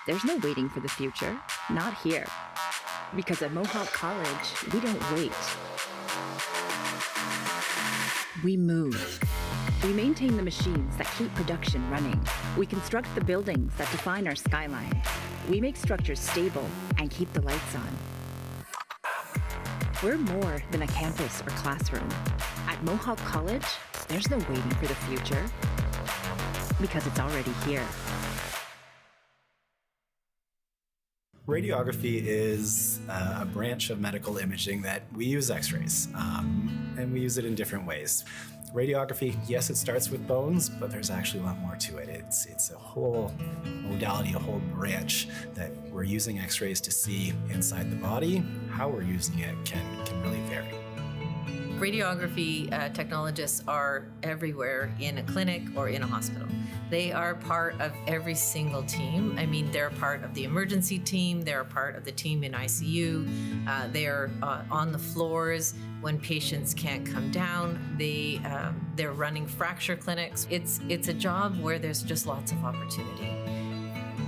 There's no waiting for the future, not here. Because at Mohawk College, we don't wait. We move. We maintain the machines that keep production running. We construct the buildings that define our skyline. We make structures stable and keep the lights on. We're more than a campus or classroom. At Mohawk College, there's no waiting for the future, because it's already here. Radiography is a branch of medical imaging that we use x-rays, and we use it in different ways. Radiography, yes, it starts with bones, but there's actually a lot more to it. It's a whole modality, a whole branch that we're using x-rays to see inside the body. How we're using it can really vary. Radiography technologists are everywhere in a clinic or in a hospital. They are part of every single team. I mean, they're part of the emergency team, they're a part of the team in ICU, they're on the floors when patients can't come down. They're running fracture clinics. It's a job where there's just lots of opportunity.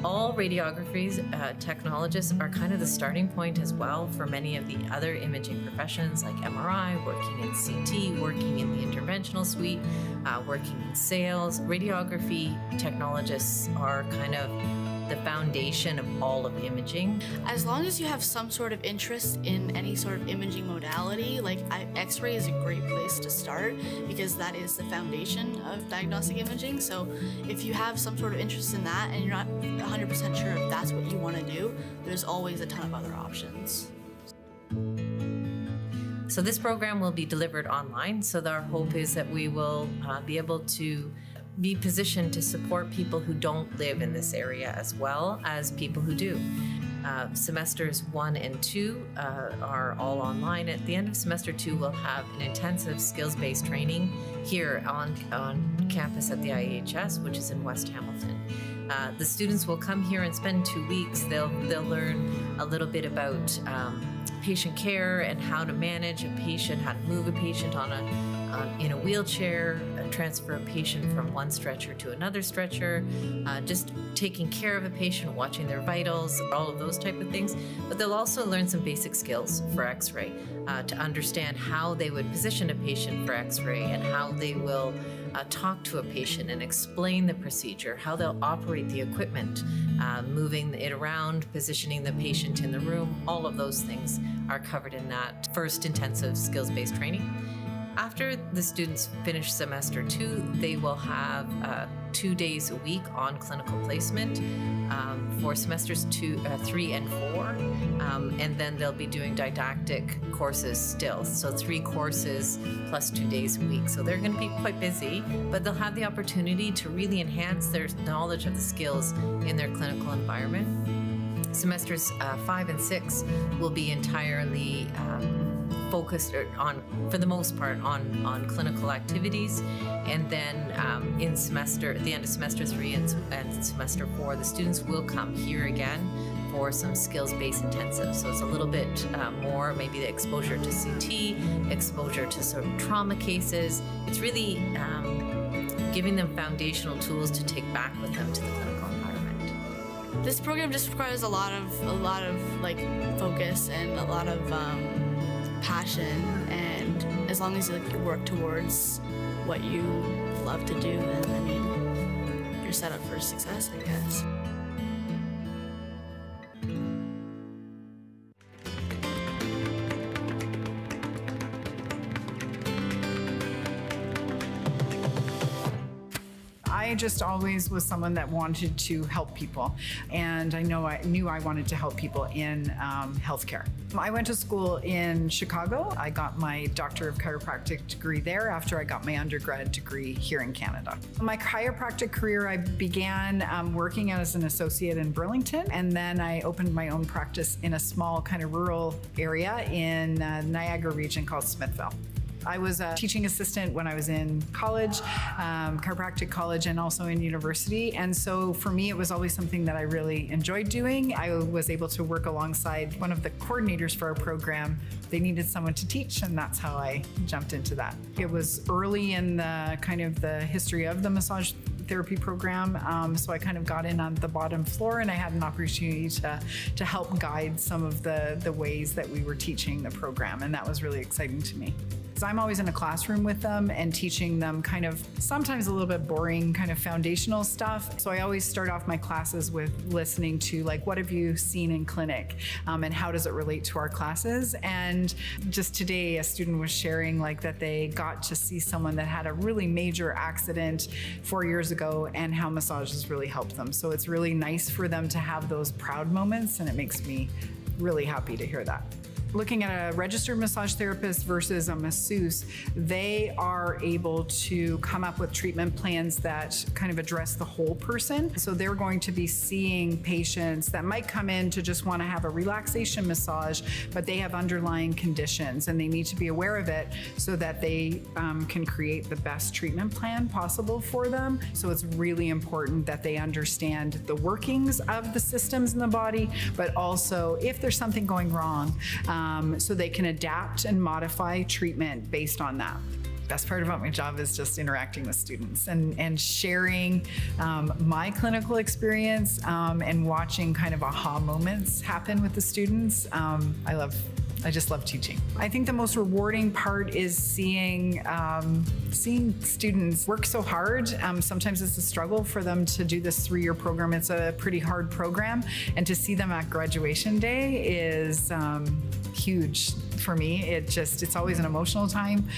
All radiography's technologists are kind of the starting point as well for many of the other imaging professions like MRI, working in CT, working in the interventional suite, working in sales. Radiography technologists are kind of the foundation of all of imaging. As long as you have some sort of interest in any sort of imaging modality, like X-ray is a great place to start because that is the foundation of diagnostic imaging. So if you have some sort of interest in that and you're not 100% sure if that's what you want to do, there's always a ton of other options. So this program will be delivered online. So our hope is that we will be able to be positioned to support people who don't live in this area as well as people who do. Semesters 1 and 2 are all online. At the end of semester 2, we'll have an intensive skills-based training here on campus at the IHS, which is in West Hamilton. The students will come here and spend 2 weeks. They'll learn a little bit about patient care and how to manage a patient, how to move a patient in a wheelchair, transfer a patient from one stretcher to another stretcher, just taking care of a patient, watching their vitals, all of those type of things. But they'll also learn some basic skills for X-ray to understand how they would position a patient for X-ray and how they will talk to a patient and explain the procedure, how they'll operate the equipment, moving it around, positioning the patient in the room. All of those things are covered in that first intensive skills-based training. After the students finish semester 2, they will have 2 days a week on clinical placement for semesters 3 and 4, and then they'll be doing didactic courses still. So 3 courses plus 2 days a week. So they're going to be quite busy, but they'll have the opportunity to really enhance their knowledge of the skills in their clinical environment. Semesters 5 and 6 will be entirely focused on, for the most part, on clinical activities, and then at the end of semester 3 and semester 4, the students will come here again for some skills-based intensives. So it's a little bit more, maybe the exposure to CT, exposure to sort of trauma cases. It's really giving them foundational tools to take back with them to the clinical environment. This program just requires a lot of like focus and a lot of passion, and as long as you work towards what you love to do, then I mean, you're set up for success, I guess. I just always was someone that wanted to help people, and I knew I wanted to help people in healthcare. I went to school in Chicago. I got my Doctor of Chiropractic degree there after I got my undergrad degree here in Canada. My chiropractic career, I began working as an associate in Burlington, and then I opened my own practice in a small kind of rural area in Niagara region called Smithville. I was a teaching assistant when I was in college, chiropractic college, and also in university. And so for me, it was always something that I really enjoyed doing. I was able to work alongside one of the coordinators for our program. They needed someone to teach, and that's how I jumped into that. It was early in the kind of the history of the massage therapy program. So I kind of got in on the bottom floor, and I had an opportunity to help guide some of the ways that we were teaching the program. And that was really exciting to me. So I'm always in a classroom with them and teaching them kind of sometimes a little bit boring kind of foundational stuff. So I always start off my classes with listening to like, what have you seen in clinic, and how does it relate to our classes? And just today, a student was sharing like that they got to see someone that had a really major accident 4 years ago and how massages really helped them. So it's really nice for them to have those proud moments, and it makes me really happy to hear that. Looking at a registered massage therapist versus a masseuse, they are able to come up with treatment plans that kind of address the whole person. So they're going to be seeing patients that might come in to just want to have a relaxation massage, but they have underlying conditions and they need to be aware of it so that they can create the best treatment plan possible for them. So it's really important that they understand the workings of the systems in the body, but also if there's something going wrong, so they can adapt and modify treatment based on that. Best part about my job is just interacting with students and sharing my clinical experience and watching kind of aha moments happen with the students. I just love teaching. I think the most rewarding part is seeing students work so hard. Sometimes it's a struggle for them to do this 3-year program. It's a pretty hard program, and to see them at graduation day is huge for me. It's always an emotional time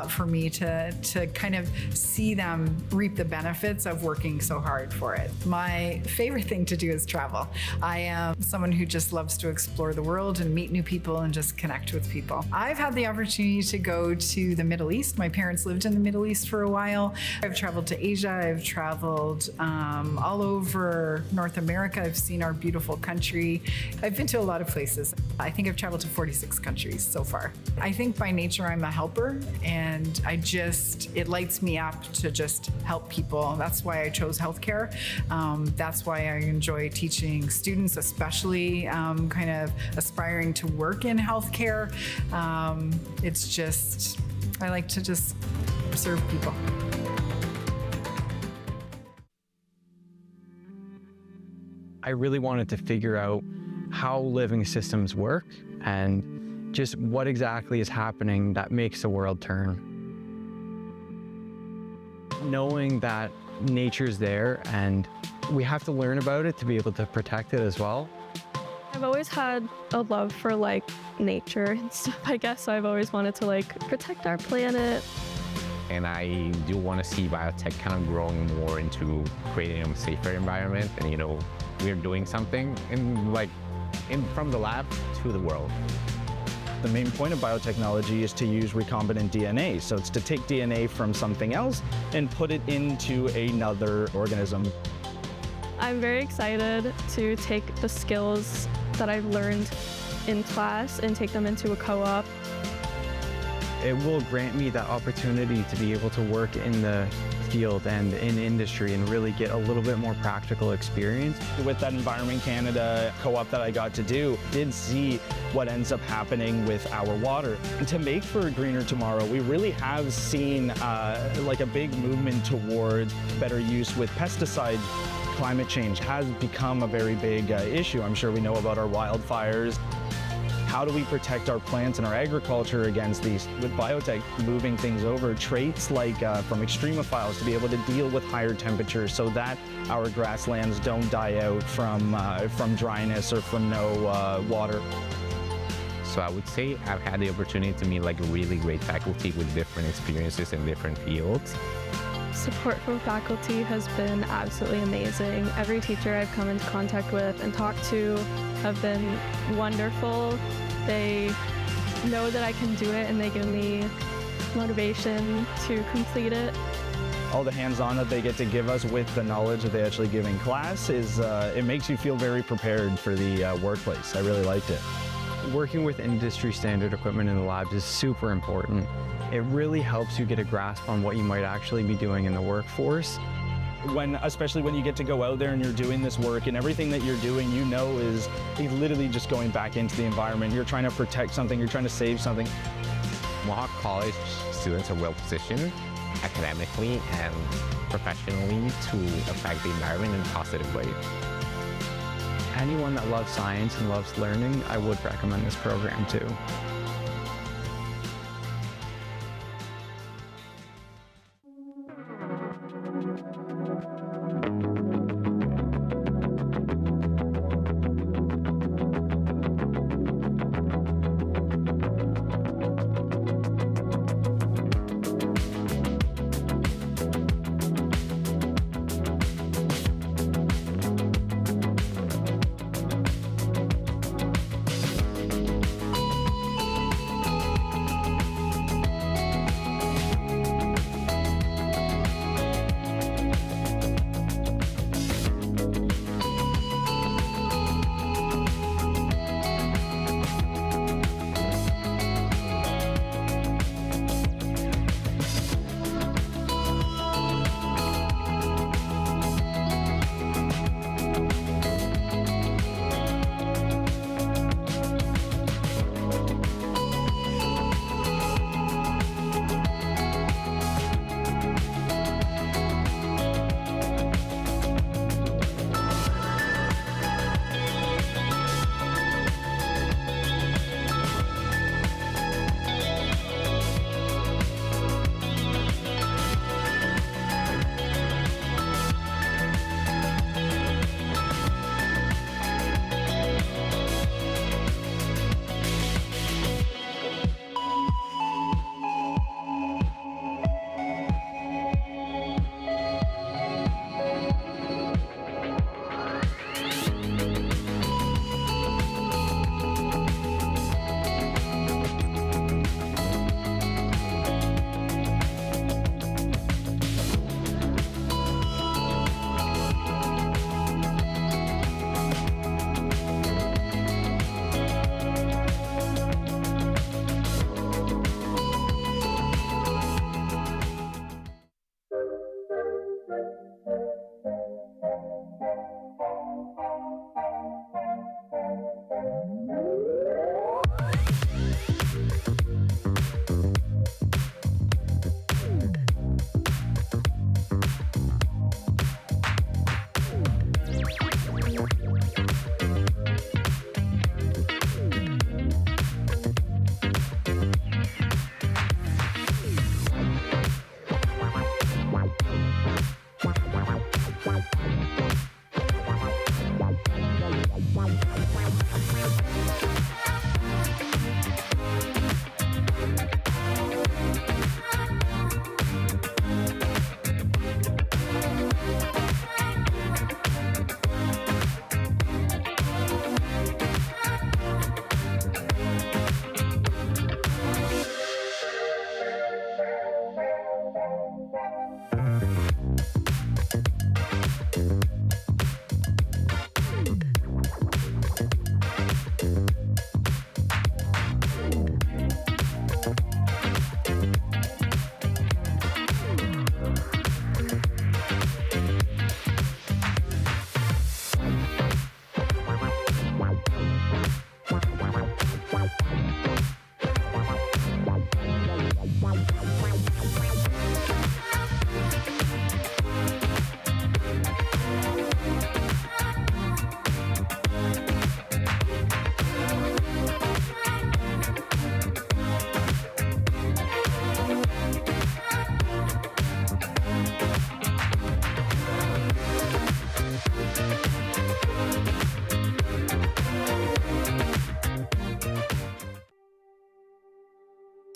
for me to kind of see them reap the benefits of working so hard for it. My favorite thing to do is travel. I am someone who just loves to explore the world and meet new people and just connect with people. I've had the opportunity to go to the Middle East. My parents lived in the Middle East for a while. I've traveled to Asia. I've traveled all over North America. I've seen our beautiful country. I've been to a lot of places. I think I've traveled to 46 countries so far. I think by nature I'm a helper, and it lights me up to just help people. That's why I chose healthcare. That's why I enjoy teaching students, especially kind of aspiring to work in healthcare. I like to just serve people. I really wanted to figure out how living systems work and just what exactly is happening that makes the world turn. Knowing that nature's there and we have to learn about it to be able to protect it as well. I've always had a love for like nature and stuff, I guess, so I've always wanted to like protect our planet. And I do want to see biotech kind of growing more into creating a safer environment. And, we're doing something from the lab to the world. The main point of biotechnology is to use recombinant DNA. So it's to take DNA from something else and put it into another organism. I'm very excited to take the skills that I've learned in class and take them into a co-op. It will grant me that opportunity to be able to work in the field and in industry and really get a little bit more practical experience. With that Environment Canada co-op that I got to do, did see what ends up happening with our water. And to make for a greener tomorrow, we really have seen like a big movement towards better use with pesticides. Climate change has become a very big issue. I'm sure we know about our wildfires. How do we protect our plants and our agriculture against these? With biotech moving things over, traits like from extremophiles to be able to deal with higher temperatures so that our grasslands don't die out from dryness or from no water. So I would say I've had the opportunity to meet like really great faculty with different experiences in different fields. Support from faculty has been absolutely amazing. Every teacher I've come into contact with and talked to have been wonderful. They know that I can do it and they give me motivation to complete it. All the hands-on that they get to give us with the knowledge that they actually give in class it makes you feel very prepared for the workplace. I really liked it. Working with industry standard equipment in the labs is super important. It really helps you get a grasp on what you might actually be doing in the workforce. Especially when you get to go out there and you're doing this work and everything that you're doing, is literally just going back into the environment. You're trying to protect something, you're trying to save something. Mohawk College students are well positioned academically and professionally to affect the environment in a positive way. Anyone that loves science and loves learning, I would recommend this program too.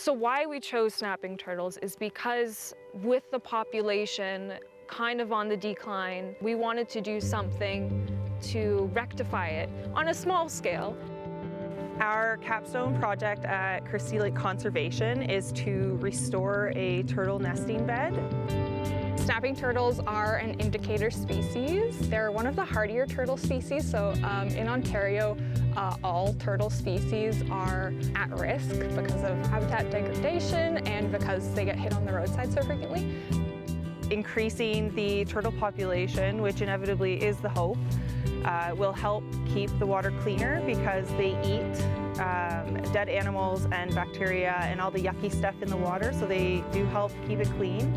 So why we chose snapping turtles is because with the population kind of on the decline, we wanted to do something to rectify it on a small scale. Our capstone project at Christie Lake Conservation is to restore a turtle nesting bed. Snapping turtles are an indicator species. They're one of the hardier turtle species, so in Ontario, all turtle species are at risk because of habitat degradation and because they get hit on the roadside so frequently. Increasing the turtle population, which inevitably is the hope, will help keep the water cleaner because they eat dead animals and bacteria and all the yucky stuff in the water, so they do help keep it clean.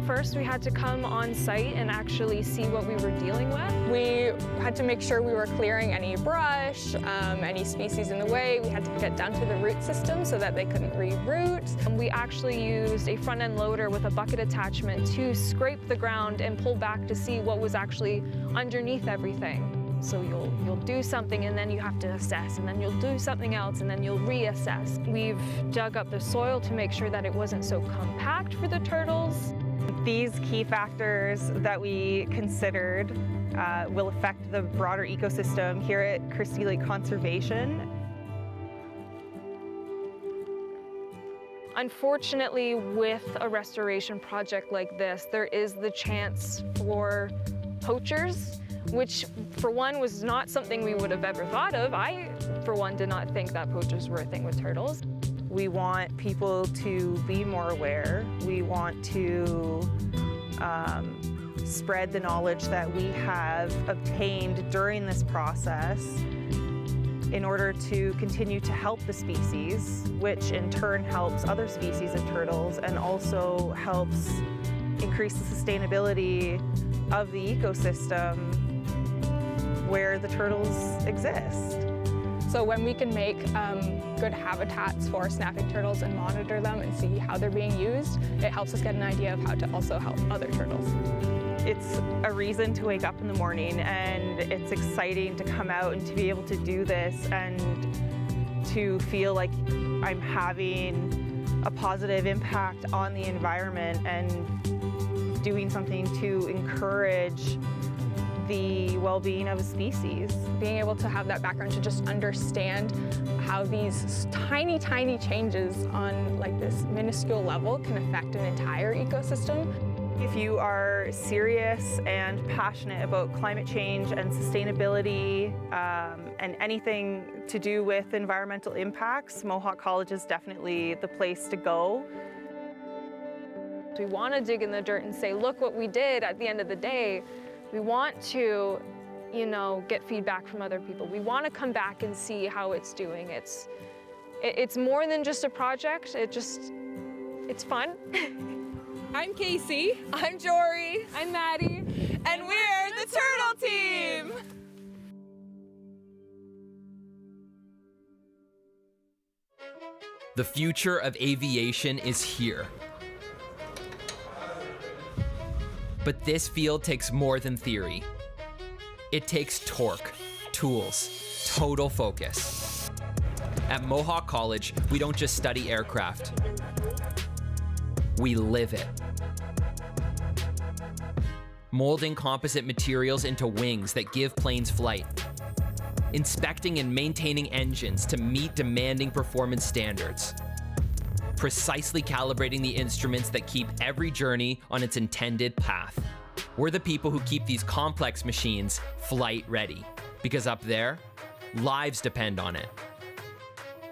First, we had to come on site and actually see what we were dealing with. We had to make sure we were clearing any brush, any species in the way. We had to get down to the root system so that they couldn't reroot. We actually used a front-end loader with a bucket attachment to scrape the ground and pull back to see what was actually underneath everything. So you'll do something and then you have to assess, and then you'll do something else and then you'll reassess. We've dug up the soil to make sure that it wasn't so compact for the turtles. These key factors that we considered will affect the broader ecosystem here at Christie Lake Conservation. Unfortunately, with a restoration project like this, there is the chance for poachers, which for one was not something we would have ever thought of. I, for one, did not think that poachers were a thing with turtles. We want people to be more aware. We want to spread the knowledge that we have obtained during this process in order to continue to help the species, which in turn helps other species of turtles and also helps increase the sustainability of the ecosystem where the turtles exist. So when we can make good habitats for snapping turtles and monitor them and see how they're being used, it helps us get an idea of how to also help other turtles. It's a reason to wake up in the morning, and it's exciting to come out and to be able to do this and to feel like I'm having a positive impact on the environment and doing something to encourage the well-being of a species. Being able to have that background to just understand how these tiny, tiny changes on like this minuscule level can affect an entire ecosystem. If you are serious and passionate about climate change and sustainability and anything to do with environmental impacts, Mohawk College is definitely the place to go. We want to dig in the dirt and say, look what we did at the end of the day. We want to, get feedback from other people. We want to come back and see how it's doing. It's more than just a project. It's fun. I'm Casey. I'm Jory. I'm Maddie. And we're the Turtle Team! The future of aviation is here. But this field takes more than theory. It takes torque, tools, total focus. At Mohawk College, we don't just study aircraft. We live it. Molding composite materials into wings that give planes flight. Inspecting and maintaining engines to meet demanding performance standards. Precisely calibrating the instruments that keep every journey on its intended path. We're the people who keep these complex machines flight ready, because up there, lives depend on it.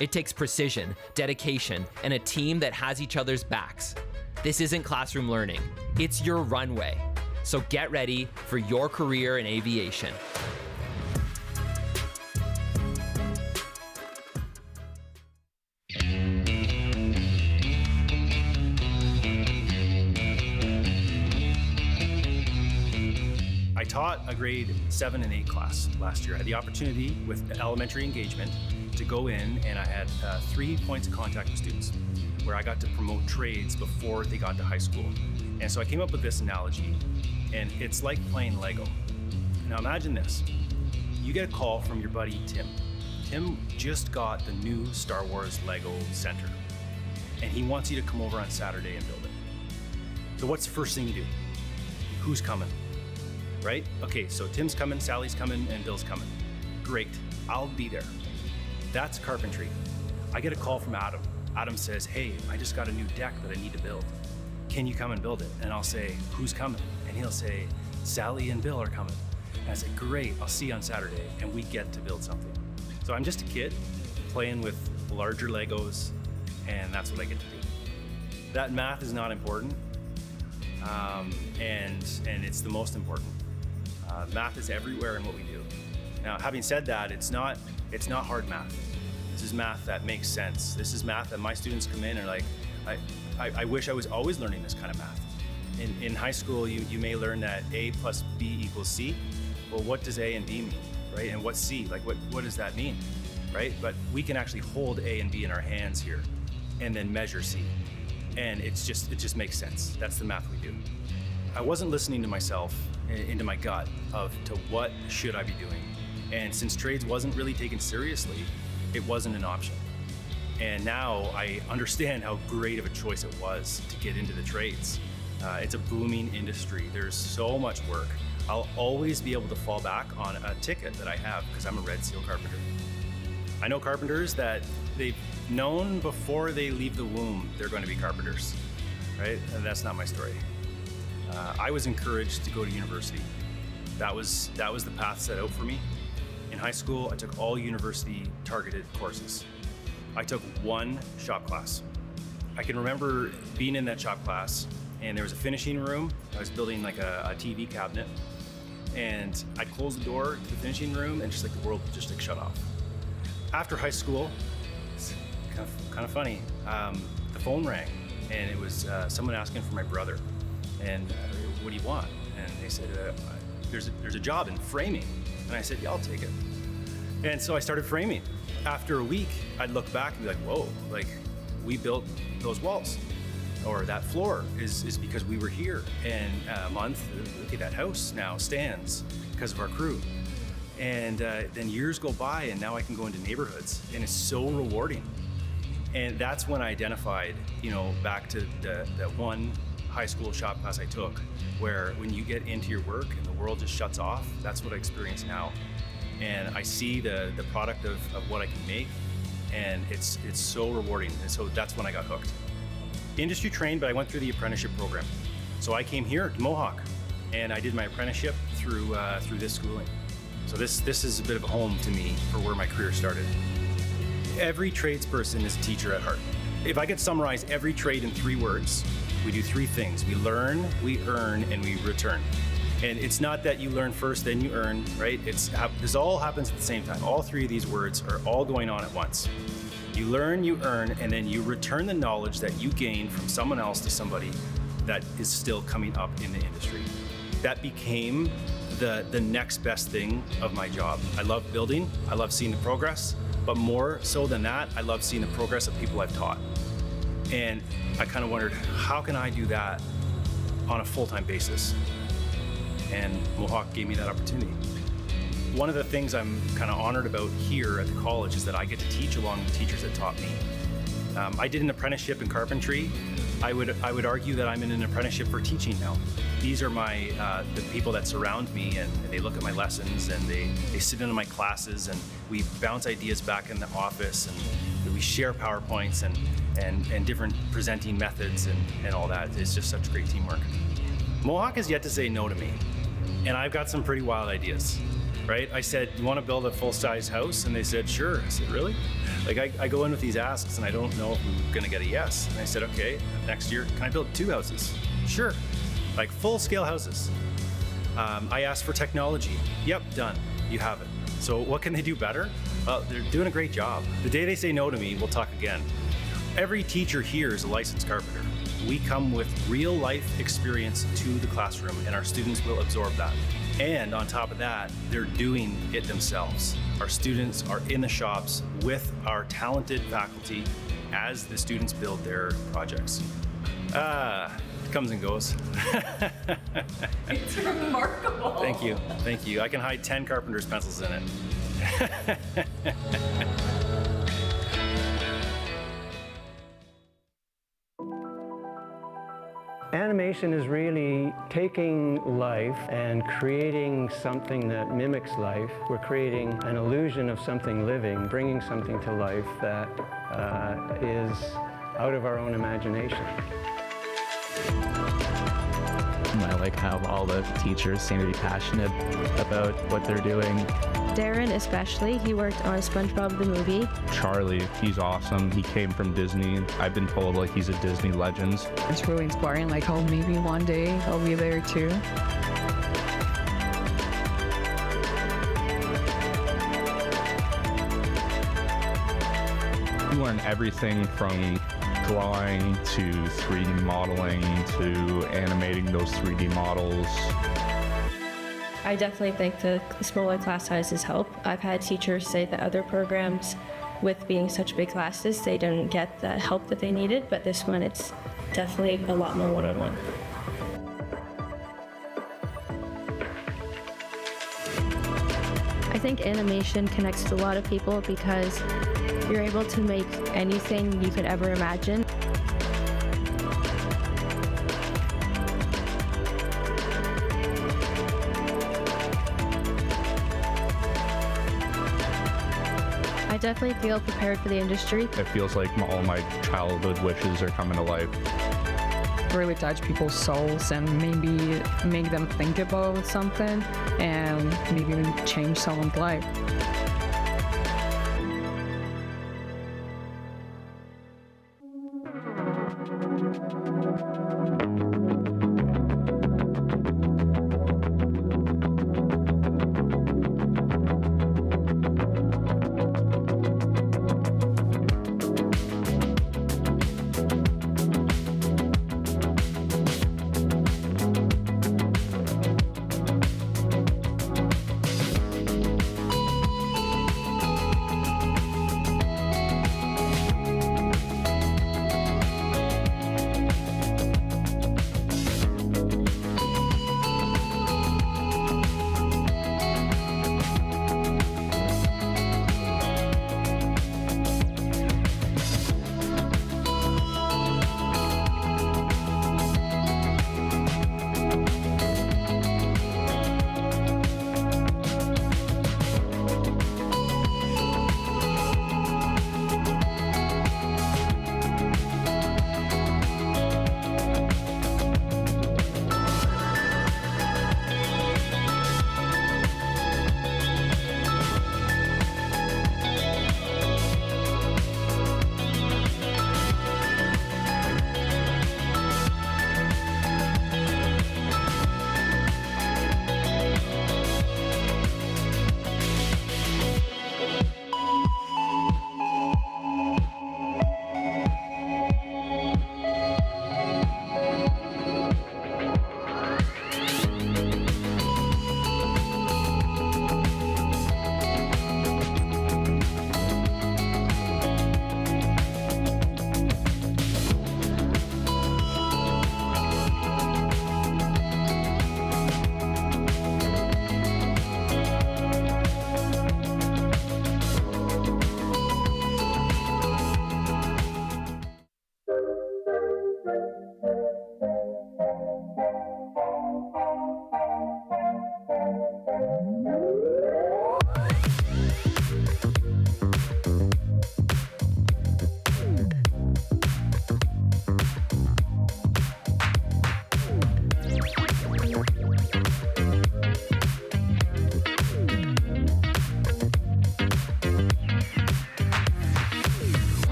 It takes precision, dedication, and a team that has each other's backs. This isn't classroom learning, it's your runway. So get ready for your career in aviation. I taught a grade 7 and 8 class last year. I had the opportunity with elementary engagement to go in, and I had 3 points of contact with students where I got to promote trades before they got to high school. And so I came up with this analogy, and it's like playing Lego. Now imagine this. You get a call from your buddy Tim. Tim just got the new Star Wars Lego center, and he wants you to come over on Saturday and build it. So what's the first thing you do? Who's coming? Right? Okay, so Tim's coming, Sally's coming, and Bill's coming. Great, I'll be there. That's carpentry. I get a call from Adam. Adam says, hey, I just got a new deck that I need to build. Can you come and build it? And I'll say, who's coming? And he'll say, Sally and Bill are coming. And I say, great, I'll see you on Saturday. And we get to build something. So I'm just a kid playing with larger Legos, and that's what I get to do. That math is not important, and it's the most important. Math is everywhere in what we do. Now, having said that, it's not hard math. This is math that makes sense. This is math that my students come in and are like, I wish I was always learning this kind of math. In high school, you may learn that A plus B equals C. Well, what does A and B mean, right? And what's C? Like, what does that mean, right? But we can actually hold A and B in our hands here and then measure C. And it just makes sense. That's the math we do. I wasn't listening to myself, into my gut to what should I be doing. And since trades wasn't really taken seriously, it wasn't an option. And now I understand how great of a choice it was to get into the trades. It's a booming industry. There's so much work. I'll always be able to fall back on a ticket that I have because I'm a Red Seal carpenter. I know carpenters that they've known before they leave the womb they're going to be carpenters, right? And that's not my story. I was encouraged to go to university. That was the path set out for me. In high school, I took all university targeted courses. I took one shop class. I can remember being in that shop class and there was a finishing room. I was building like a TV cabinet and I'd close the door to the finishing room and just like the world would just like shut off. After high school, it's kind of funny, the phone rang and it was someone asking for my brother. And what do you want? And they said, there's a job in framing. And I said, yeah, I'll take it. And so I started framing. After a week, I'd look back and be like, whoa, like we built those walls. Or that floor is because we were here. And a month, look at that house now stands because of our crew. And then years go by and now I can go into neighborhoods and it's so rewarding. And that's when I identified, back to that one high school shop class I took, where when you get into your work and the world just shuts off, that's what I experience now. And I see the product of what I can make, and it's so rewarding. And so that's when I got hooked. Industry trained, but I went through the apprenticeship program. So I came here to Mohawk, and I did my apprenticeship through this schooling. So this is a bit of a home to me for where my career started. Every tradesperson is a teacher at heart. If I could summarize every trade in 3 words, we do 3 things. We learn, we earn, and we return. And it's not that you learn first, then you earn, right? This all happens at the same time. All 3 of these words are all going on at once. You learn, you earn, and then you return the knowledge that you gain from someone else to somebody that is still coming up in the industry. That became the next best thing of my job. I love building, I love seeing the progress, but more so than that, I love seeing the progress of people I've taught. And I kind of wondered, how can I do that on a full-time basis? And Mohawk gave me that opportunity. One of the things I'm kind of honored about here at the college is that I get to teach along with teachers that taught me. I did an apprenticeship in carpentry. I would argue that I'm in an apprenticeship for teaching now. These are the people that surround me, and they look at my lessons and they sit in my classes, and we bounce ideas back in the office, and we share PowerPoints and different presenting methods and all that. It's just such great teamwork. Mohawk has yet to say no to me, and I've got some pretty wild ideas, right? I said, you want to build a full-size house? And they said, sure. I said, really? Like I go in with these asks and I don't know if we're gonna get a yes. And I said, okay, next year, can I build 2 houses? Sure, like full-scale houses. I asked for technology. Yep, done, you have it. So what can they do better? Well, they're doing a great job. The day they say no to me, we'll talk again. Every teacher here is a licensed carpenter. We come with real life experience to the classroom, and our students will absorb that. And on top of that, they're doing it themselves. Our students are in the shops with our talented faculty as the students build their projects. It comes and goes. It's remarkable. Thank you, thank you. I can hide 10 carpenter's pencils in it. Animation is really taking life and creating something that mimics life. We're creating an illusion of something living, bringing something to life that is out of our own imagination. I like how all the teachers seem to be passionate about what they're doing. Darren especially, he worked on SpongeBob the movie. Charlie, he's awesome. He came from Disney. I've been told like he's a Disney legend. It's really inspiring, like how maybe one day I'll be there too. learn everything from drawing to 3D modeling to animating those 3D models. I definitely think the smaller class sizes help. I've had teachers say that other programs, with being such big classes, they didn't get the help that they needed, but this one, it's definitely a lot more one-on-one. I think animation connects to a lot of people because you're able to make anything you could ever imagine. I definitely feel prepared for the industry. It feels like all my childhood wishes are coming to life. Really touch people's souls and maybe make them think about something and maybe even change someone's life.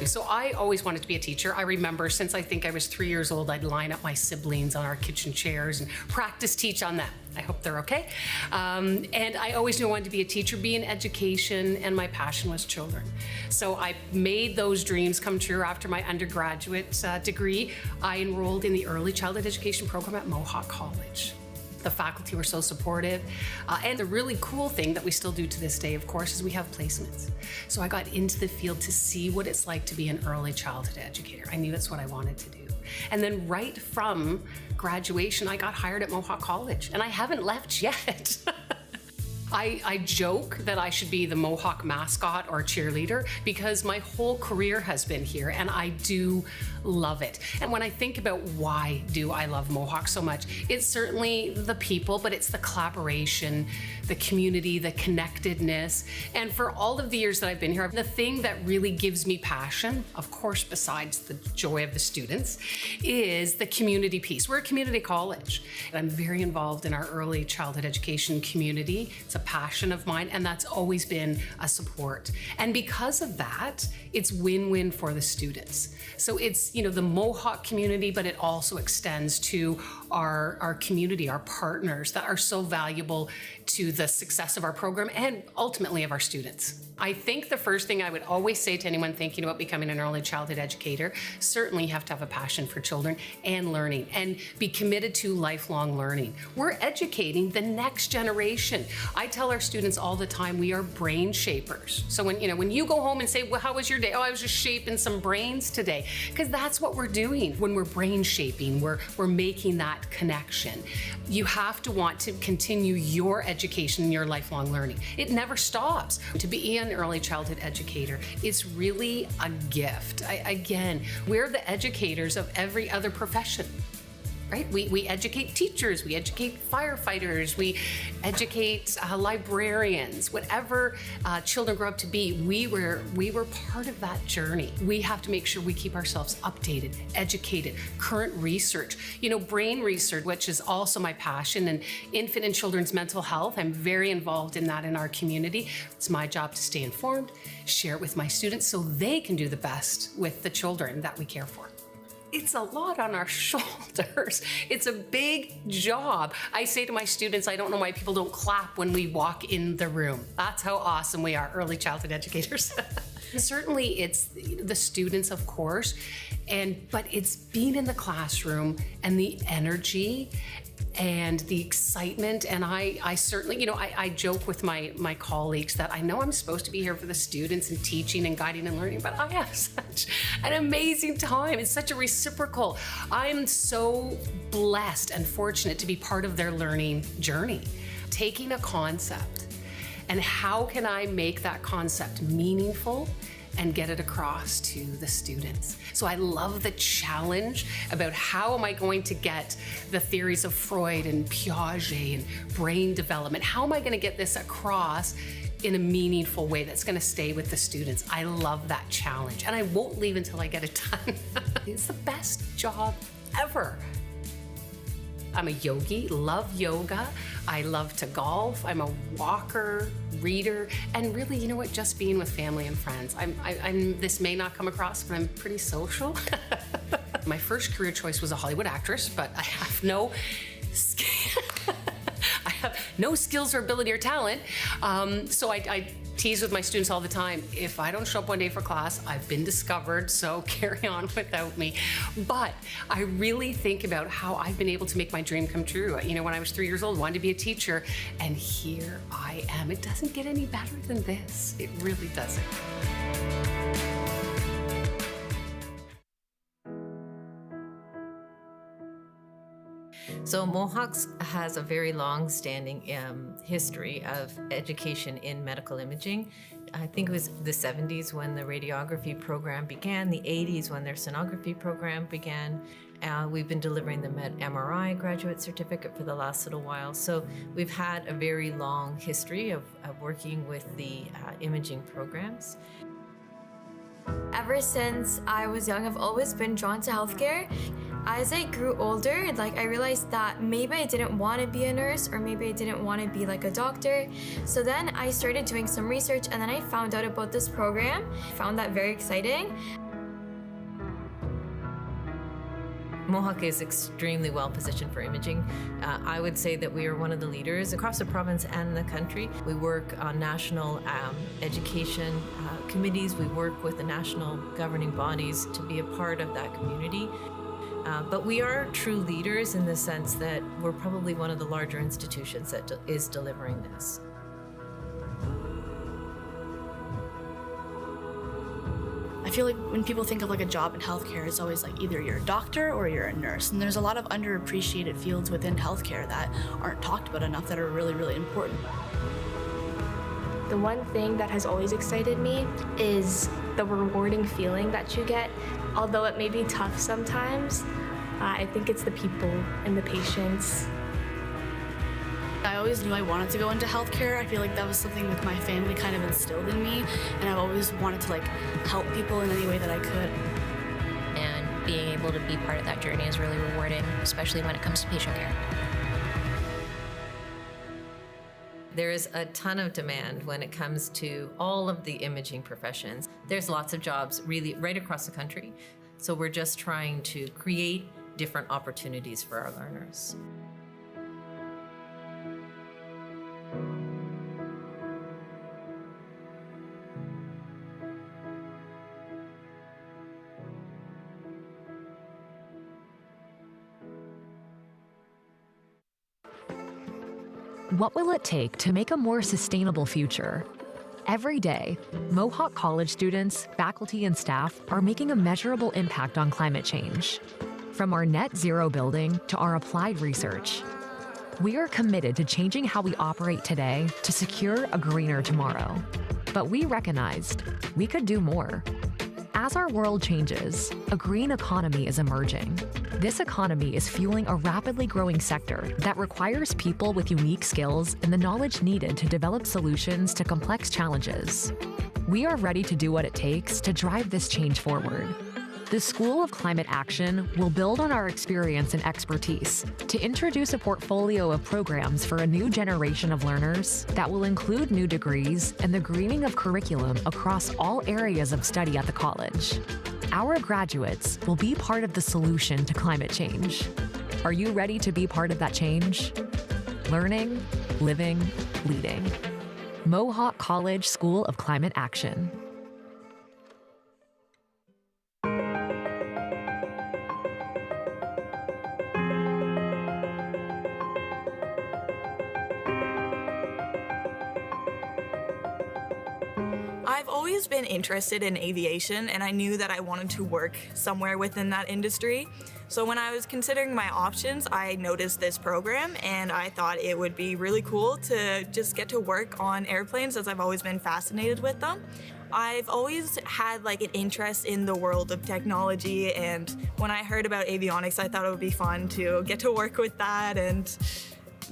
So I always wanted to be a teacher. I remember since I think I was 3 years old, I'd line up my siblings on our kitchen chairs and practice teach on them. I hope they're okay. And I always knew I wanted to be a teacher, be in education, and my passion was children. So I made those dreams come true. After my undergraduate degree, I enrolled in the early childhood education program at Mohawk College. The faculty were so supportive. And the really cool thing that we still do to this day, of course, is we have placements. So I got into the field to see what it's like to be an early childhood educator. I knew that's what I wanted to do. And then right from graduation, I got hired at Mohawk College, and I haven't left yet. I joke that I should be the Mohawk mascot or cheerleader because my whole career has been here, and I do love it. And when I think about why do I love Mohawk so much, it's certainly the people, but it's the collaboration, the community, the connectedness. And for all of the years that I've been here, the thing that really gives me passion, of course, besides the joy of the students, is the community piece. We're a community college. I'm very involved in our early childhood education community. It's a passion of mine, and that's always been a support. And because of that, it's win-win for the students. So it's, the Mohawk community, but it also extends to our community, our partners that are so valuable to the success of our program and ultimately of our students. I think the first thing I would always say to anyone thinking about becoming an early childhood educator, certainly you have to have a passion for children and learning and be committed to lifelong learning. We're educating the next generation. I tell our students all the time, we are brain shapers. So when you go home and say, well, how was your day? Oh, I was just shaping some brains today. Because that's what we're doing when we're brain shaping. We're making that connection. You have to want to continue your education, your lifelong learning. It never stops. To be an early childhood educator, it's really a gift. Again, we're the educators of every other profession. Right? We educate teachers, we educate firefighters, we educate librarians, whatever children grow up to be, we were part of that journey. We have to make sure we keep ourselves updated, educated, current research, brain research, which is also my passion, and infant and children's mental health. I'm very involved in that in our community. It's my job to stay informed, share it with my students so they can do the best with the children that we care for. It's a lot on our shoulders. It's a big job. I say to my students, I don't know why people don't clap when we walk in the room. That's how awesome we are, early childhood educators. Certainly it's the students, of course, but it's being in the classroom and the energy and the excitement. And I certainly, I joke with my colleagues that I know I'm supposed to be here for the students and teaching and guiding and learning, but I have such an amazing time. It's such a reciprocal. I'm so blessed and fortunate to be part of their learning journey. Taking a concept and how can I make that concept meaningful and get it across to the students. So I love the challenge about how am I going to get the theories of Freud and Piaget and brain development, how am I going to get this across in a meaningful way that's going to stay with the students. I love that challenge, and I won't leave until I get it done. It's the best job ever. I'm a yogi, love yoga. I love to golf. I'm a walker, reader, and really, you know what, just being with family and friends. I'm this may not come across, but I'm pretty social. My first career choice was a Hollywood actress, but I have no skills or ability or talent. So I tease with my students all the time, if I don't show up one day for class, I've been discovered, so carry on without me. But I really think about how I've been able to make my dream come true. When I was 3 years old, I wanted to be a teacher, and here I am. It doesn't get any better than this. It really doesn't. So Mohawk has a very long-standing history of education in medical imaging. I think it was the 70s when the radiography program began, the 80s when their sonography program began. We've been delivering the MRI graduate certificate for the last little while. So we've had a very long history of working with the imaging programs. Ever since I was young, I've always been drawn to healthcare. As I grew older, I realized that maybe I didn't want to be a nurse, or maybe I didn't want to be like a doctor. So then I started doing some research, and then I found out about this program. I found that very exciting. Mohawk is extremely well positioned for imaging. I would say that we are one of the leaders across the province and the country. We work on national education committees. We work with the national governing bodies to be a part of that community. But we are true leaders in the sense that we're probably one of the larger institutions that is delivering this. I feel like when people think of like a job in healthcare, it's always like either you're a doctor or you're a nurse. And there's a lot of underappreciated fields within healthcare that aren't talked about enough that are really, really important. The one thing that has always excited me is the rewarding feeling that you get. Although it may be tough sometimes, I think it's the people and the patients. I always knew I wanted to go into healthcare. I feel like that was something that my family kind of instilled in me, and I've always wanted to like help people in any way that I could. And being able to be part of that journey is really rewarding, especially when it comes to patient care. There is a ton of demand when it comes to all of the imaging professions. There's lots of jobs really right across the country. So we're just trying to create different opportunities for our learners. What will it take to make a more sustainable future? Every day, Mohawk College students, faculty, and staff are making a measurable impact on climate change. From our net zero building to our applied research, we are committed to changing how we operate today to secure a greener tomorrow. But we recognized we could do more. As our world changes, a green economy is emerging. This economy is fueling a rapidly growing sector that requires people with unique skills and the knowledge needed to develop solutions to complex challenges. We are ready to do what it takes to drive this change forward. The School of Climate Action will build on our experience and expertise to introduce a portfolio of programs for a new generation of learners that will include new degrees and the greening of curriculum across all areas of study at the college. Our graduates will be part of the solution to climate change. Are you ready to be part of that change? Learning, living, leading. Mohawk College School of Climate Action. I've always been interested in aviation, and I knew that I wanted to work somewhere within that industry. So when I was considering my options, I noticed this program, and I thought it would be really cool to just get to work on airplanes, as I've always been fascinated with them. I've always had like an interest in the world of technology, and when I heard about avionics, I thought it would be fun to get to work with that and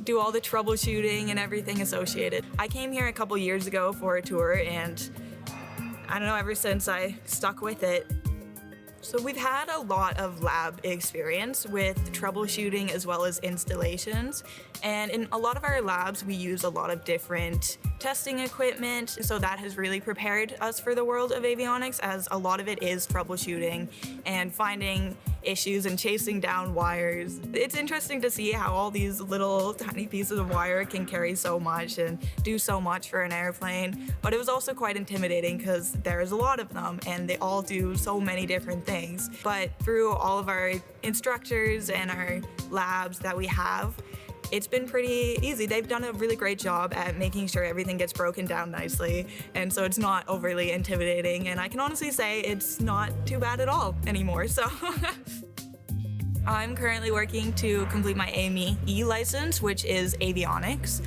do all the troubleshooting and everything associated. I came here a couple years ago for a tour, and I don't know, ever since I stuck with it. So we've had a lot of lab experience with troubleshooting as well as installations. And in a lot of our labs, we use a lot of different testing equipment. So that has really prepared us for the world of avionics, as a lot of it is troubleshooting and finding issues and chasing down wires. It's interesting to see how all these little tiny pieces of wire can carry so much and do so much for an airplane. But it was also quite intimidating because there's a lot of them and they all do so many different things. But through all of our instructors and our labs that we have, it's been pretty easy. They've done a really great job at making sure everything gets broken down nicely, and so it's not overly intimidating, and I can honestly say it's not too bad at all anymore, so. I'm currently working to complete my AME license, which is avionics.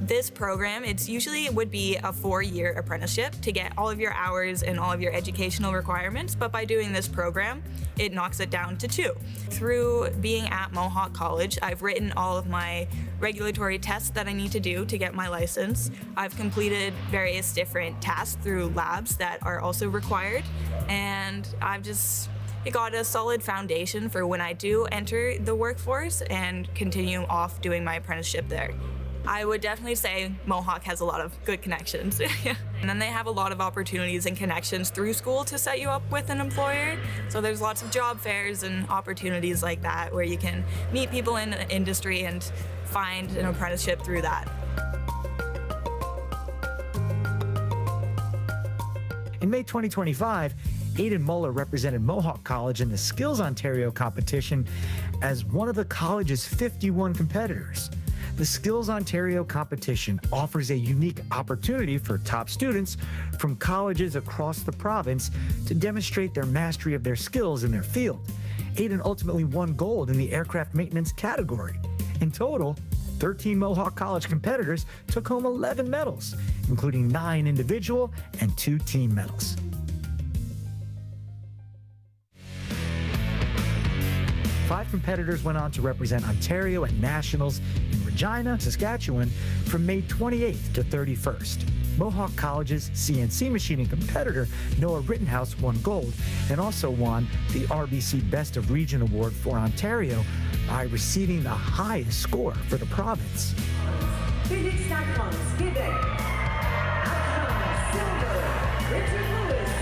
This program, it would be a 4-year apprenticeship to get all of your hours and all of your educational requirements, but by doing this program, it knocks it down to 2. Through being at Mohawk College, I've written all of my regulatory tests that I need to do to get my license. I've completed various different tasks through labs that are also required, and I've just got a solid foundation for when I do enter the workforce and continue off doing my apprenticeship there. I would definitely say Mohawk has a lot of good connections. And then they have a lot of opportunities and connections through school to set you up with an employer. So there's lots of job fairs and opportunities like that where you can meet people in the industry and find an apprenticeship through that. In May 2025, Aidan Muller represented Mohawk College in the Skills Ontario competition as one of the college's 51 competitors. The Skills Ontario competition offers a unique opportunity for top students from colleges across the province to demonstrate their mastery of their skills in their field. Aidan ultimately won gold in the aircraft maintenance category. In total, 13 Mohawk College competitors took home 11 medals, including 9 individual and 2 team medals. Five competitors went on to represent Ontario at Nationals in Regina, Saskatchewan from May 28th to 31st. Mohawk College's CNC machining competitor, Noah Rittenhouse, won gold and also won the RBC Best of Region Award for Ontario by receiving the highest score for the province. Phoenix Cyclones, Quebec. Outcome, silver, Richard Lewis,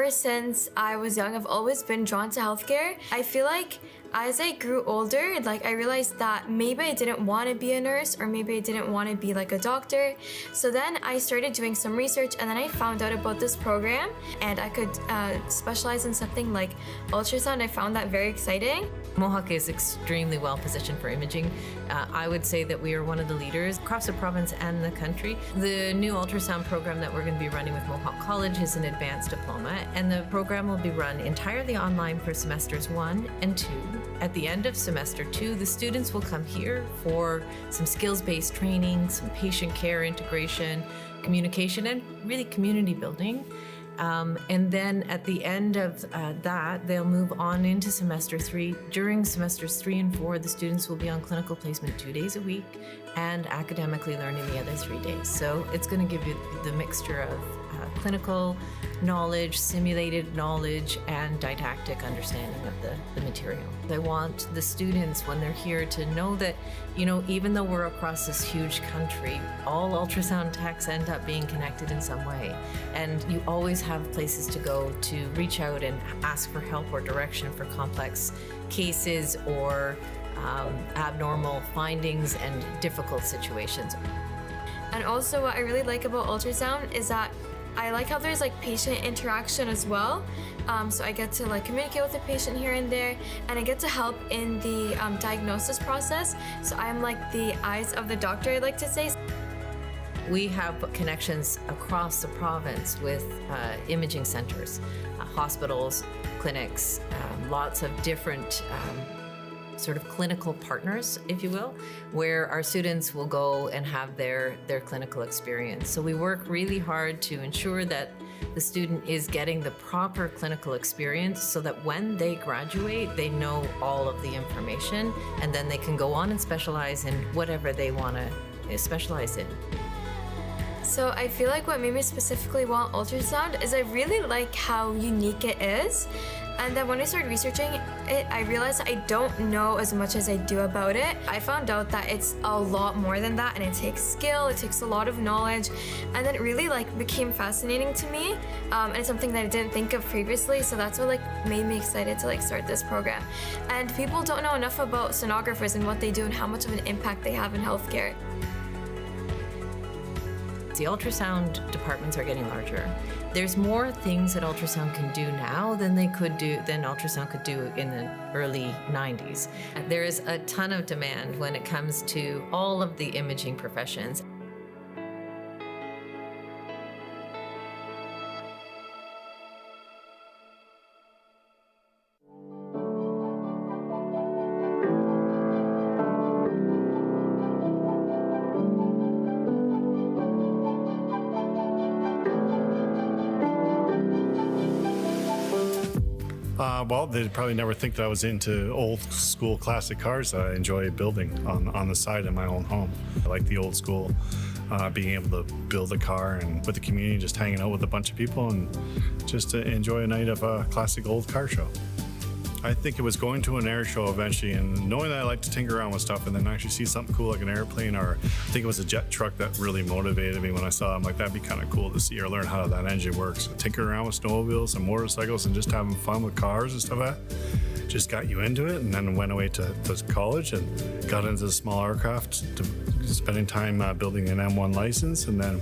Ever since I was young, I've always been drawn to healthcare. I feel like as I grew older, I realized that maybe I didn't want to be a nurse or maybe I didn't want to be like a doctor. So then I started doing some research and then I found out about this program and I could specialize in something like ultrasound. I found that very exciting. Mohawk is extremely well positioned for imaging. I would say that we are one of the leaders across the province and the country. The new ultrasound program that we're going to be running with Mohawk College is an advanced diploma, and the program will be run entirely online for semesters 1 and 2. At the end of semester 2, the students will come here for some skills-based training, some patient care integration, communication, and really community building. And then at the end of that, they'll move on into semester 3. During semesters 3 and 4, the students will be on clinical placement 2 days a week and academically learning the other 3 days. So it's going to give you the mixture of clinical knowledge, simulated knowledge, and didactic understanding of the material. I want the students, when they're here, to know that, even though we're across this huge country, all ultrasound techs end up being connected in some way. And you always have places to go to reach out and ask for help or direction for complex cases or abnormal findings and difficult situations. And also what I really like about ultrasound is that I like how there's patient interaction as well. So I get to communicate with the patient here and there, and I get to help in the diagnosis process. So I'm the eyes of the doctor, I like to say. We have connections across the province with imaging centers, hospitals, clinics, lots of different sort of clinical partners, if you will, where our students will go and have their clinical experience. So we work really hard to ensure that the student is getting the proper clinical experience so that when they graduate, they know all of the information, and then they can go on and specialize in whatever they want to specialize in. So I feel like what made me specifically want ultrasound is I really like how unique it is. And then when I started researching it, I realized I don't know as much as I do about it. I found out that it's a lot more than that, and it takes skill, it takes a lot of knowledge, and then it really became fascinating to me. And it's something that I didn't think of previously, so that's what made me excited to start this program. And people don't know enough about sonographers and what they do and how much of an impact they have in healthcare. The ultrasound departments are getting larger. There's more things that ultrasound can do now than ultrasound could do in the early 90s. There is a ton of demand when it comes to all of the imaging professions. Well, they'd probably never think that I was into old school classic cars that I enjoy building on the side of my own home. I like the old school, being able to build a car and with the community, just hanging out with a bunch of people and just to enjoy a night of a classic old car show. I think it was going to an air show eventually and knowing that I like to tinker around with stuff and then actually see something cool like an airplane, or I think it was a jet truck that really motivated me when I saw it. I'm like, that'd be kind of cool to see or learn how that engine works. So tinkering around with snowmobiles and motorcycles and just having fun with cars and stuff like that just got you into it, and then went away to college and got into the small aircraft, spending time building an M1 license, and then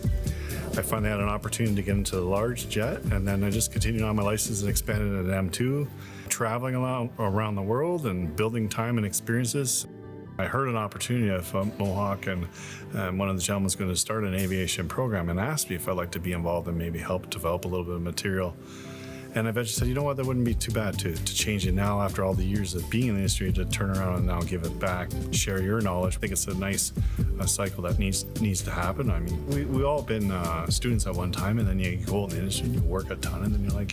I finally had an opportunity to get into the large jet, and then I just continued on my license and expanded at M2, traveling around the world and building time and experiences. I heard an opportunity of Mohawk, and one of the gentlemen was going to start an aviation program and asked me if I'd like to be involved and maybe help develop a little bit of material. And I eventually said, you know what, that wouldn't be too bad to change it now after all the years of being in the industry, to turn around and now give it back, share your knowledge. I think it's a nice cycle that needs to happen. I mean, we all been students at one time, and then you go in the industry and you work a ton, and then you're like,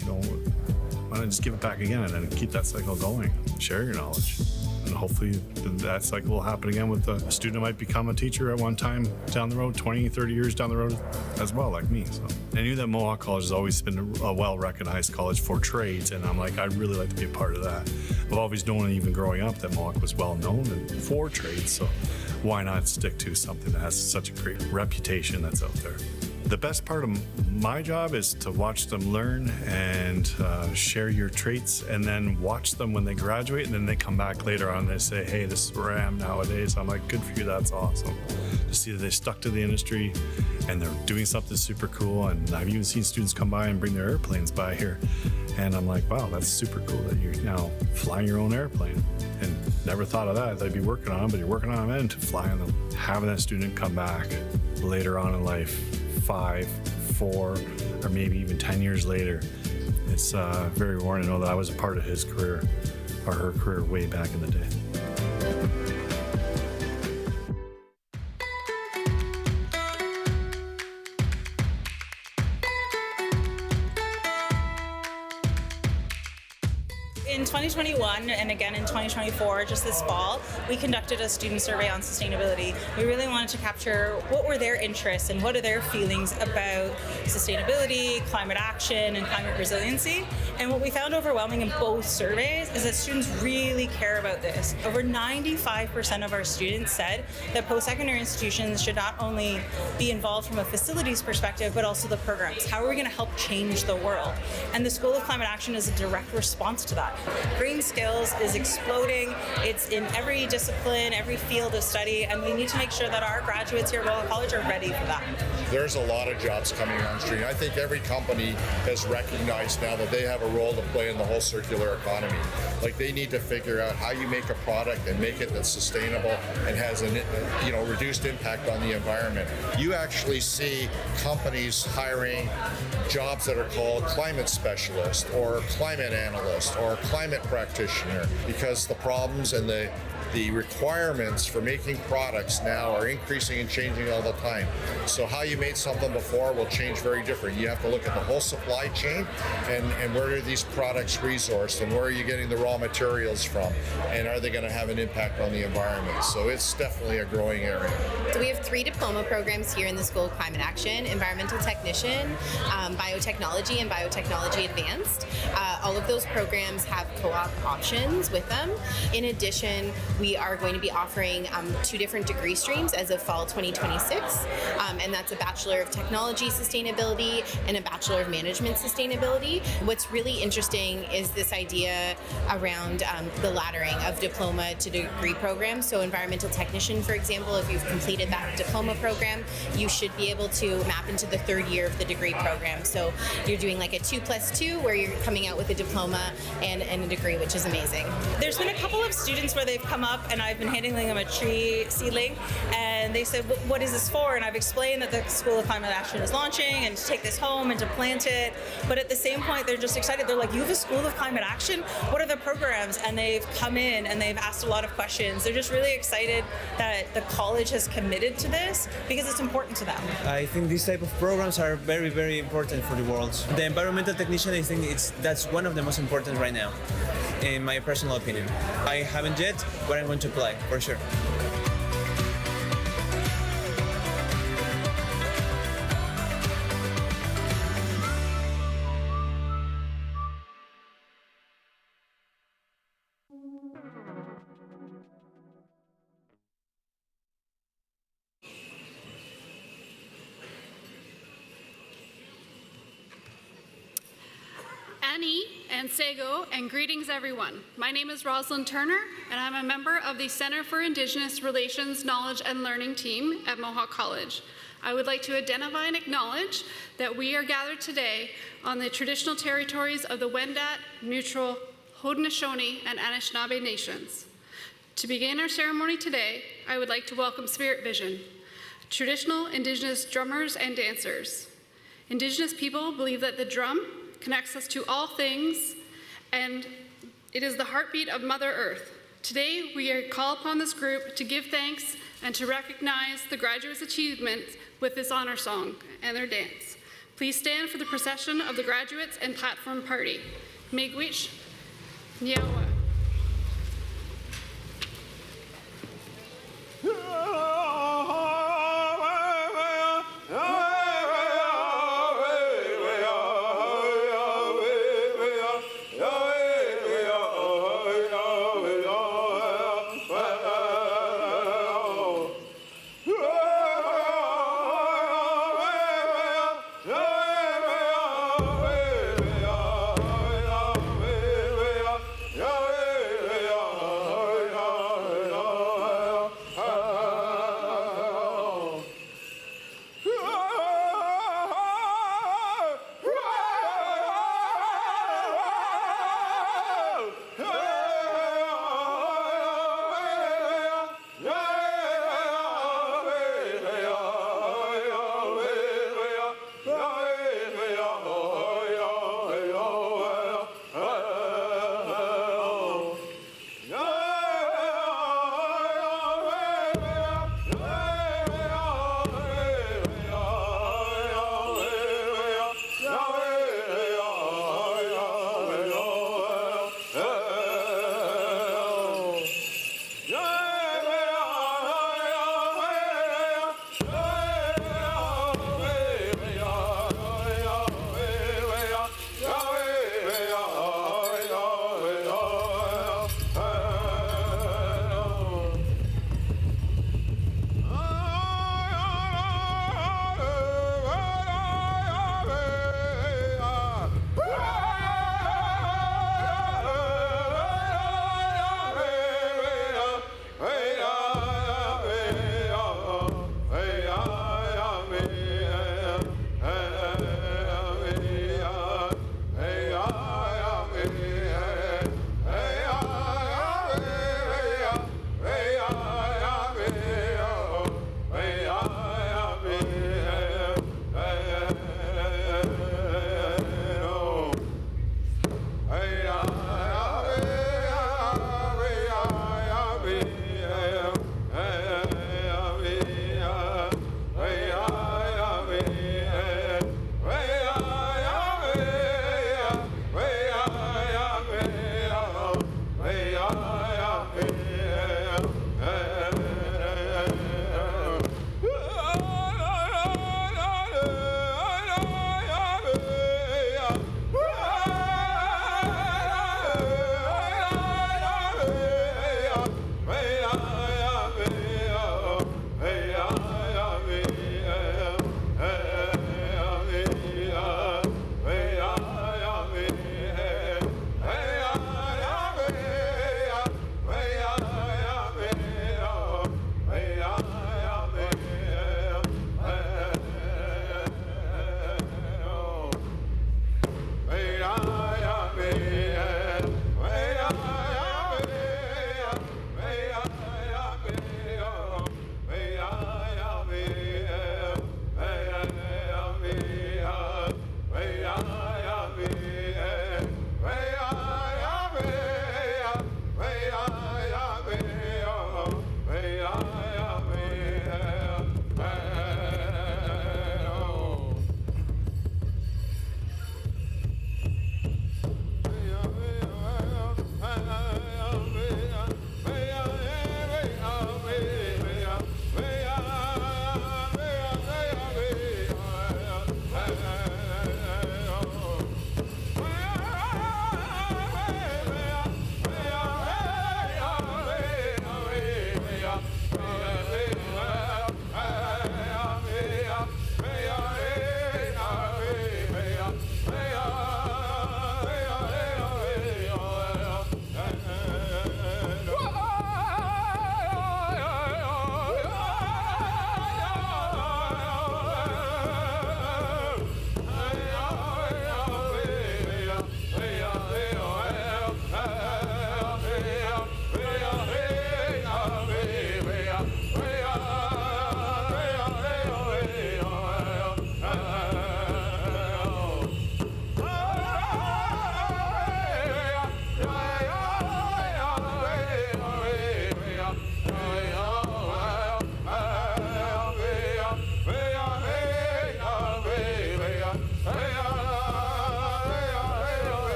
why not just give it back again and then keep that cycle going, share your knowledge. And hopefully that cycle will happen again with a student who might become a teacher at one time down the road, 20, 30 years down the road as well, like me. So I knew that Mohawk College has always been a well-recognized college for trades, and I'm like, I'd really like to be a part of that. I've always known, even growing up, that Mohawk was well-known for trades, so why not stick to something that has such a great reputation that's out there? The best part of my job is to watch them learn and share your traits, and then watch them when they graduate, and then they come back later on and they say, hey, this is where I am nowadays. I'm like, good for you, that's awesome. To see that they stuck to the industry and they're doing something super cool. And I've even seen students come by and bring their airplanes by here. And I'm like, wow, that's super cool that you're now flying your own airplane. And never thought of that. They'd be working on them, but you're working on them and to fly on them. Having that student come back later on in life, 5, 4, or maybe even 10 years later, it's very rewarding to know that I was a part of his career or her career way back in the day. In 2021 and again in 2024, just this fall, we conducted a student survey on sustainability. We really wanted to capture what were their interests and what are their feelings about sustainability, climate action, and climate resiliency. And what we found overwhelming in both surveys is that students really care about this. Over 95% of our students said that post-secondary institutions should not only be involved from a facilities perspective, but also the programs. How are we going to help change the world? And the School of Climate Action is a direct response to that. Green skills is exploding. It's in every discipline, every field of study, and we need to make sure that our graduates here at Mohawk College are ready for that. There's a lot of jobs coming on stream. I think every company has recognized now that they have a role to play in the whole circular economy. Like, they need to figure out how you make a product and make it that's sustainable and has an reduced impact on the environment. You actually see companies hiring jobs that are called climate specialist or climate analyst or climate practitioner, because the problems and the requirements for making products now are increasing and changing all the time. So how you made something before will change very different. You have to look at the whole supply chain and where are these products resourced and where are you getting the raw materials from, and are they going to have an impact on the environment? So it's definitely a growing area. So we have 3 diploma programs here in the School of Climate Action: Environmental Technician, Biotechnology, and Biotechnology Advanced. All of those programs have co-op options with them. In addition, we are going to be offering 2 different degree streams as of fall 2026, and that's a Bachelor of Technology Sustainability and a Bachelor of Management Sustainability. What's really interesting is this idea around the laddering of diploma to degree programs. So environmental technician, for example, if you've completed that diploma program, you should be able to map into the 3rd year of the degree program. So you're doing like a 2+2 where you're coming out with a diploma and a degree, which is amazing. There's been a couple of students where they've come up and I've been handing them a tree seedling, and they said, what is this for? And I've explained that the School of Climate Action is launching and to take this home and to plant it. But at the same point, they're just excited. They're like, you have a School of Climate Action? What are the programs? And they've come in and they've asked a lot of questions. They're just really excited that the college has committed to this because it's important to them. I think these type of programs are very, very important for the world. The environmental technician, I think that's one of the most important right now, in my personal opinion. I haven't yet, but I'm going to apply for sure. Annie and Sego, and greetings everyone. My name is Rosalind Turner, and I'm a member of the Center for Indigenous Relations Knowledge and Learning team at Mohawk College. I would like to identify and acknowledge that we are gathered today on the traditional territories of the Wendat, Neutral, Haudenosaunee, and Anishinaabe nations. To begin our ceremony today, I would like to welcome Spirit Vision, traditional Indigenous drummers and dancers. Indigenous people believe that the drum connects us to all things, and it is the heartbeat of Mother Earth. Today, we call upon this group to give thanks and to recognize the graduates' achievements with this honor song and their dance. Please stand for the procession of the graduates and platform party. Miigwech, Nyawa.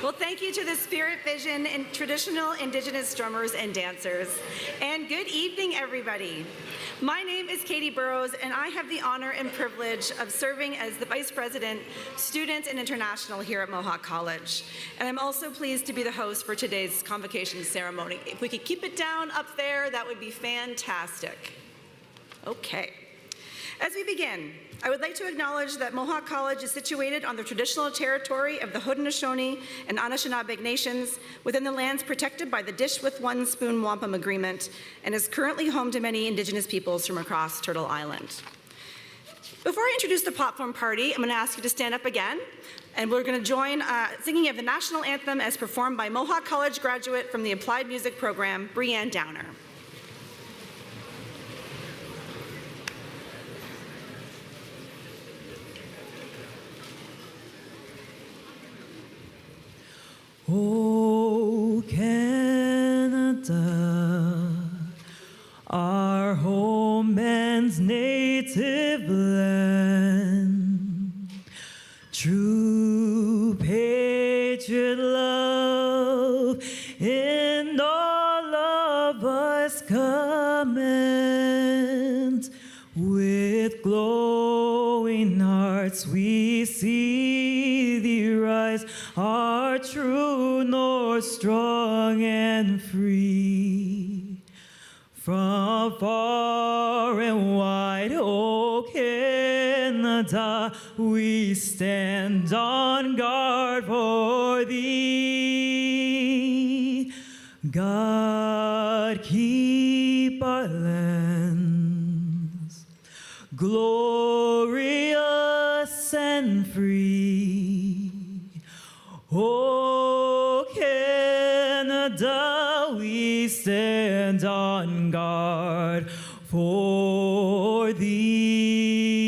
Well, thank you to the Spirit Vision and traditional Indigenous drummers and dancers. And good evening, everybody. My name is Katie Burrows, and I have the honor and privilege of serving as the Vice President, Student and International here at Mohawk College. And I'm also pleased to be the host for today's convocation ceremony. If we could keep it down up there, that would be fantastic. Okay. As we begin, I would like to acknowledge that Mohawk College is situated on the traditional territory of the Haudenosaunee and Anishinaabe Nations within the lands protected by the Dish with One Spoon Wampum Agreement and is currently home to many Indigenous peoples from across Turtle Island. Before I introduce the platform party, I'm going to ask you to stand up again, and we're going to join singing of the national anthem as performed by Mohawk College graduate from the Applied Music Program, Breanne Downer. Oh, Canada, our home and native land, true patriot love in all of us command. With glowing hearts we see thee rise, our true north, strong and free. From far and wide, oh Canada, we stand on guard for thee. God keep our lands glorious and free. Oh, Canada, we stand on guard for thee.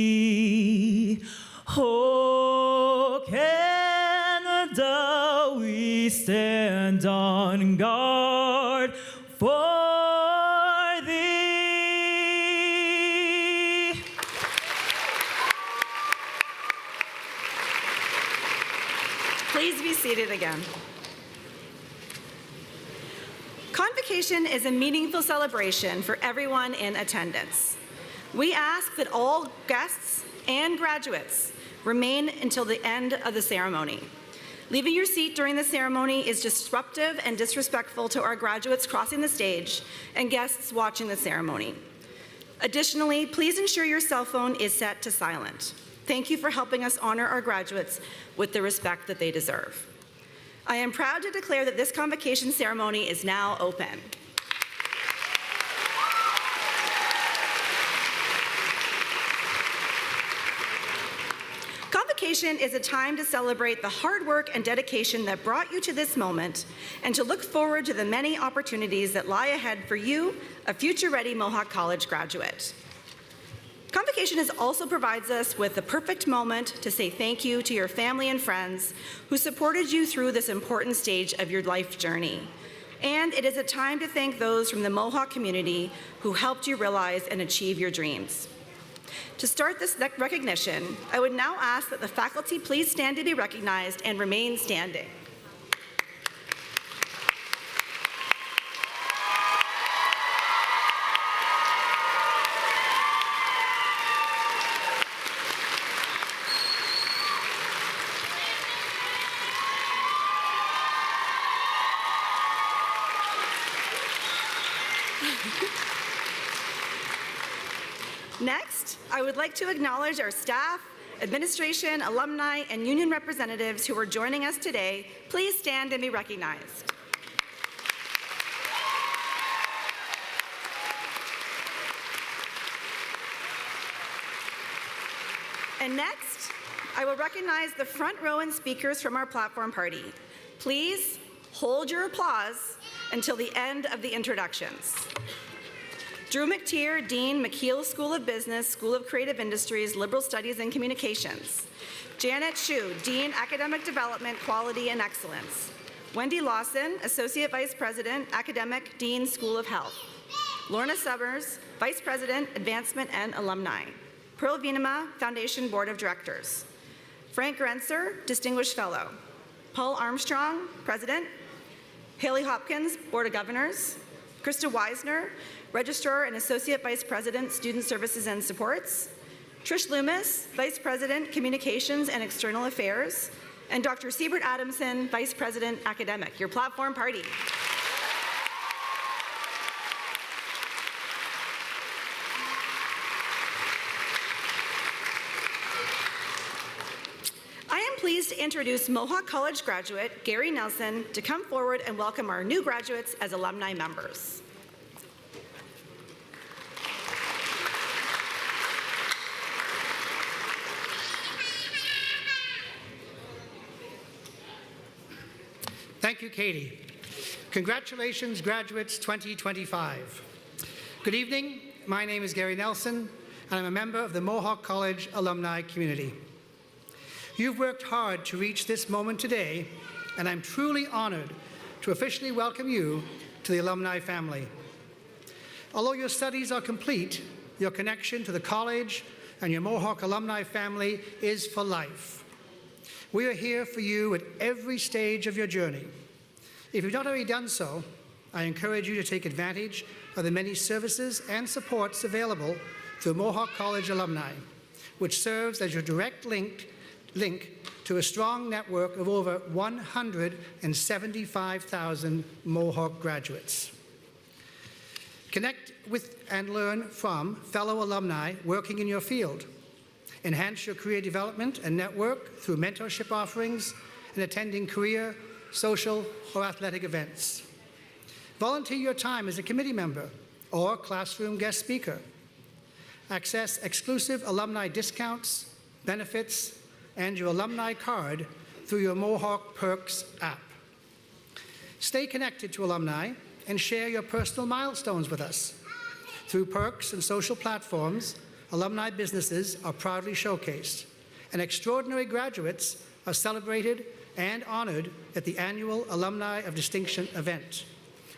Oh, Canada, we stand on guard for thee. Please be seated again. Convocation is a meaningful celebration for everyone in attendance. We ask that all guests and graduates remain until the end of the ceremony. Leaving your seat during the ceremony is disruptive and disrespectful to our graduates crossing the stage and guests watching the ceremony. Additionally, please ensure your cell phone is set to silent. Thank you for helping us honor our graduates with the respect that they deserve. I am proud to declare that this convocation ceremony is now open. Convocation is a time to celebrate the hard work and dedication that brought you to this moment and to look forward to the many opportunities that lie ahead for you, a future-ready Mohawk College graduate. Convocation also provides us with the perfect moment to say thank you to your family and friends who supported you through this important stage of your life journey. And it is a time to thank those from the Mohawk community who helped you realize and achieve your dreams. To start this recognition, I would now ask that the faculty please stand to be recognized and remain standing. Next, I would like to acknowledge our staff, administration, alumni, and union representatives who are joining us today. Please stand and be recognized. And next, I will recognize the front row and speakers from our platform party. Please hold your applause until the end of the introductions. Drew McTeer, Dean, McKeil School of Business, School of Creative Industries, Liberal Studies and Communications. Janet Shu, Dean, Academic Development, Quality and Excellence. Wendy Lawson, Associate Vice President, Academic, Dean, School of Health. Lorna Summers, Vice President, Advancement and Alumni. Pearl Venema, Foundation Board of Directors. Frank Grenzer, Distinguished Fellow. Paul Armstrong, President. Haley Hopkins, Board of Governors. Krista Weisner, Registrar and Associate Vice President, Student Services and Supports. Trish Loomis, Vice President, Communications and External Affairs. And Dr. Siebert Adamson, Vice President, Academic. Your platform party. I am pleased to introduce Mohawk College graduate Gary Nelson to come forward and welcome our new graduates as alumni members. Thank you, Katie. Congratulations, graduates 2025. Good evening. My name is Gary Nelson, and I'm a member of the Mohawk College alumni community. You've worked hard to reach this moment today, and I'm truly honored to officially welcome you to the alumni family. Although your studies are complete, your connection to the college and your Mohawk alumni family is for life. We are here for you at every stage of your journey. If you've not already done so, I encourage you to take advantage of the many services and supports available through Mohawk College alumni, which serves as your direct link to a strong network of over 175,000 Mohawk graduates. Connect with and learn from fellow alumni working in your field. Enhance your career development and network through mentorship offerings and attending career, social, or athletic events. Volunteer your time as a committee member or classroom guest speaker. Access exclusive alumni discounts, benefits, and your alumni card through your Mohawk Perks app. Stay connected to alumni and share your personal milestones with us. Through perks and social platforms, alumni businesses are proudly showcased, and extraordinary graduates are celebrated and honored at the annual Alumni of Distinction event,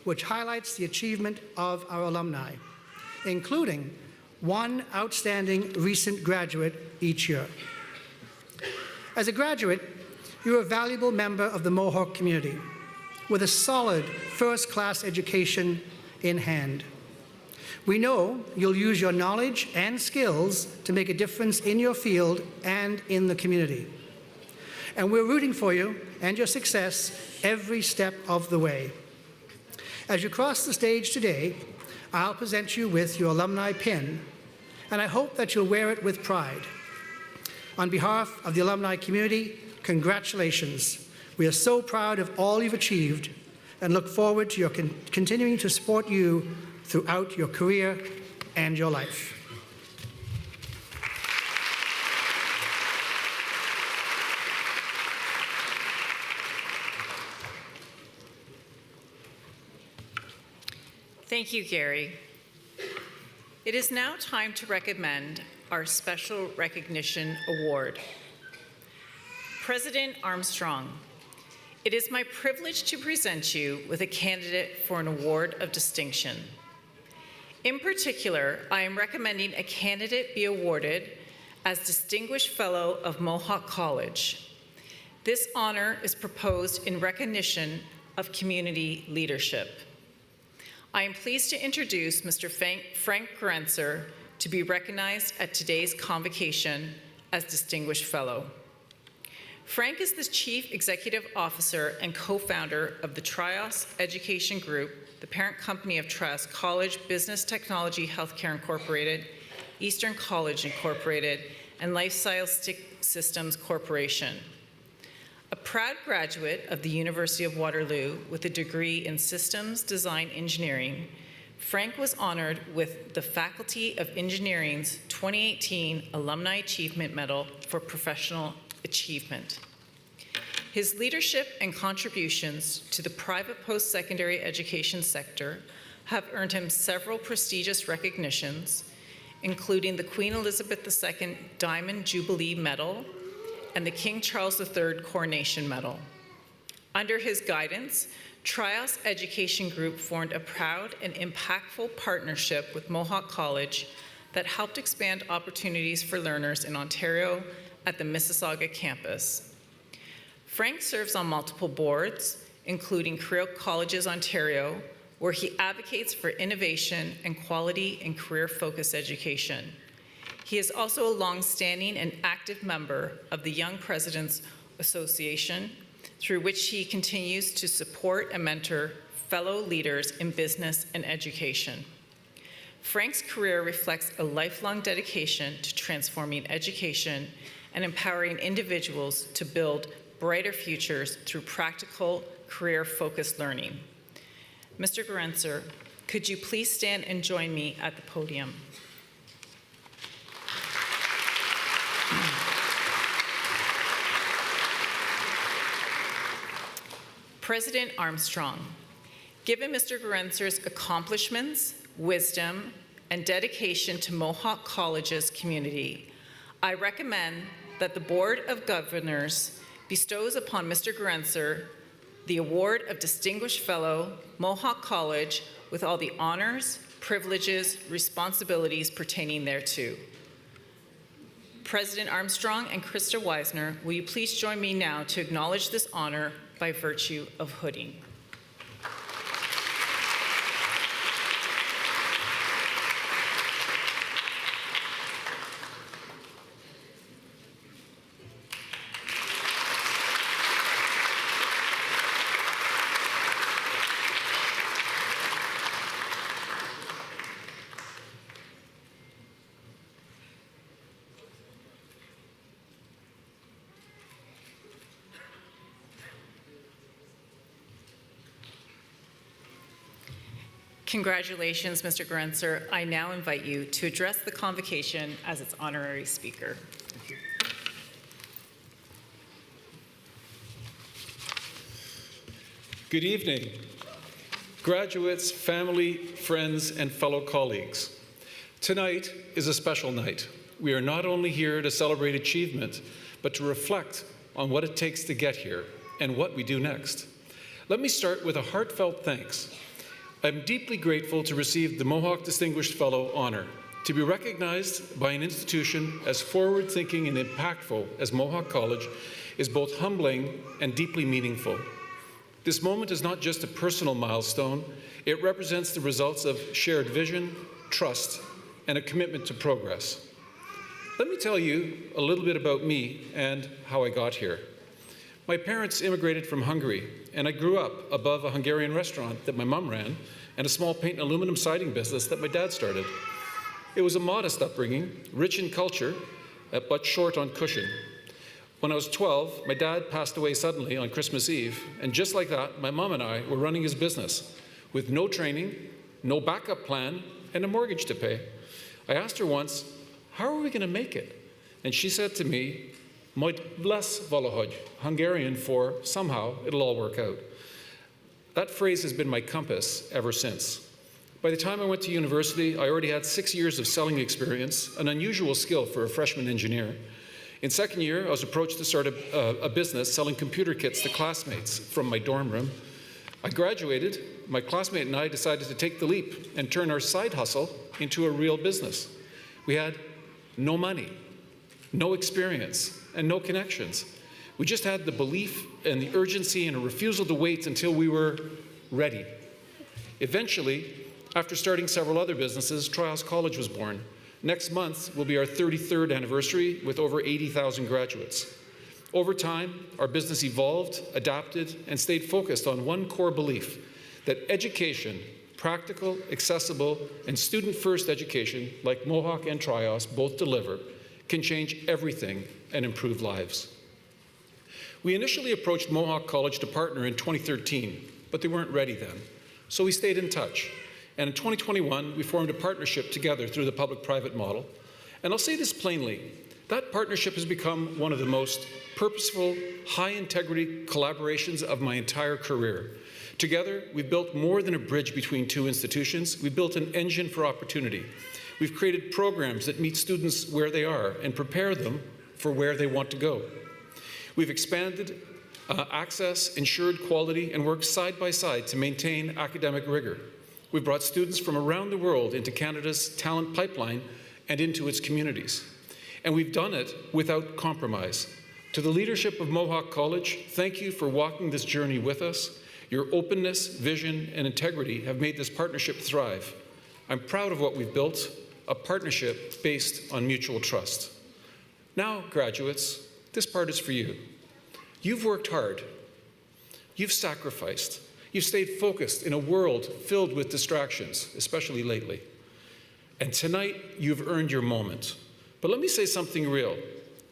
which highlights the achievement of our alumni, including one outstanding recent graduate each year. As a graduate, you're a valuable member of the Mohawk community with a solid first-class education in hand. We know you'll use your knowledge and skills to make a difference in your field and in the community. And we're rooting for you and your success every step of the way. As you cross the stage today, I'll present you with your alumni pin, and I hope that you'll wear it with pride. On behalf of the alumni community, congratulations. We are so proud of all you've achieved and look forward to your continuing to support you throughout your career and your life. Thank you, Gary. It is now time to recommend our Special Recognition Award. President Armstrong, it is my privilege to present you with a candidate for an award of distinction. In particular, I am recommending a candidate be awarded as Distinguished Fellow of Mohawk College. This honor is proposed in recognition of community leadership. I am pleased to introduce Mr. Frank Grenzer to be recognized at today's convocation as Distinguished Fellow. Frank is the Chief Executive Officer and co-founder of the Trios Education Group, the parent company of Trios College, Business Technology Healthcare Incorporated, Eastern College Incorporated, and Lifestyle Systems Corporation. A proud graduate of the University of Waterloo with a degree in Systems Design Engineering, Frank was honored with the Faculty of Engineering's 2018 Alumni Achievement Medal for Professional Achievement. His leadership and contributions to the private post-secondary education sector have earned him several prestigious recognitions, including the Queen Elizabeth II Diamond Jubilee Medal and the King Charles III Coronation Medal. Under his guidance, Trios Education Group formed a proud and impactful partnership with Mohawk College that helped expand opportunities for learners in Ontario at the Mississauga campus. Frank serves on multiple boards, including Career Colleges Ontario, where he advocates for innovation and quality in career-focused education. He is also a long-standing and active member of the Young Presidents Association, through which he continues to support and mentor fellow leaders in business and education. Frank's career reflects a lifelong dedication to transforming education and empowering individuals to build brighter futures through practical, career-focused learning. Mr. Gurenser, could you please stand and join me at the podium? President Armstrong, given Mr. Gurenser's accomplishments, wisdom, and dedication to Mohawk College's community, I recommend that the Board of Governors bestows upon Mr. Gurenser the Award of Distinguished Fellow, Mohawk College, with all the honors, privileges, responsibilities pertaining thereto. President Armstrong and Krista Weisner, will you please join me now to acknowledge this honor by virtue of hooding. Congratulations, Mr. Gurenser. I now invite you to address the Convocation as its honorary speaker. Thank you. Good evening, graduates, family, friends, and fellow colleagues. Tonight is a special night. We are not only here to celebrate achievement, but to reflect on what it takes to get here and what we do next. Let me start with a heartfelt thanks. I'm deeply grateful to receive the Mohawk Distinguished Fellow honor. To be recognized by an institution as forward-thinking and impactful as Mohawk College is both humbling and deeply meaningful. This moment is not just a personal milestone, it represents the results of shared vision, trust, and a commitment to progress. Let me tell you a little bit about me and how I got here. My parents immigrated from Hungary, and I grew up above a Hungarian restaurant that my mom ran and a small paint and aluminum siding business that my dad started. It was a modest upbringing, rich in culture, but short on cushion. When I was 12, my dad passed away suddenly on Christmas Eve, and just like that, my mom and I were running his business with no training, no backup plan, and a mortgage to pay. I asked her once, "How are we going to make it?" And she said to me, "Majd lesz valahogy," Hungarian for somehow it'll all work out. That phrase has been my compass ever since. By the time I went to university, I already had 6 years of selling experience, an unusual skill for a freshman engineer. In second year, I was approached to start a business selling computer kits to classmates from my dorm room. I graduated, my classmate and I decided to take the leap and turn our side hustle into a real business. We had no money, no experience, and no connections. We just had the belief and the urgency and a refusal to wait until we were ready. Eventually, after starting several other businesses, Trials College was born. Next month will be our 33rd anniversary with over 80,000 graduates. Over time, our business evolved, adapted, and stayed focused on one core belief, that education, practical, accessible, and student-first education, like Mohawk and Trios both deliver, can change everything and improve lives. We initially approached Mohawk College to partner in 2013, but they weren't ready then. So we stayed in touch. And in 2021, we formed a partnership together through the public-private model. And I'll say this plainly, that partnership has become one of the most purposeful, high-integrity collaborations of my entire career. Together, we've built more than a bridge between two institutions. We've built an engine for opportunity. We've created programs that meet students where they are and prepare them for where they want to go. We've expanded access, ensured quality, and worked side by side to maintain academic rigor. We've brought students from around the world into Canada's talent pipeline and into its communities. And we've done it without compromise. To the leadership of Mohawk College, thank you for walking this journey with us. Your openness, vision, and integrity have made this partnership thrive. I'm proud of what we've built, a partnership based on mutual trust. Now, graduates, this part is for you. You've worked hard. You've sacrificed. You've stayed focused in a world filled with distractions, especially lately. And tonight, you've earned your moment. But let me say something real.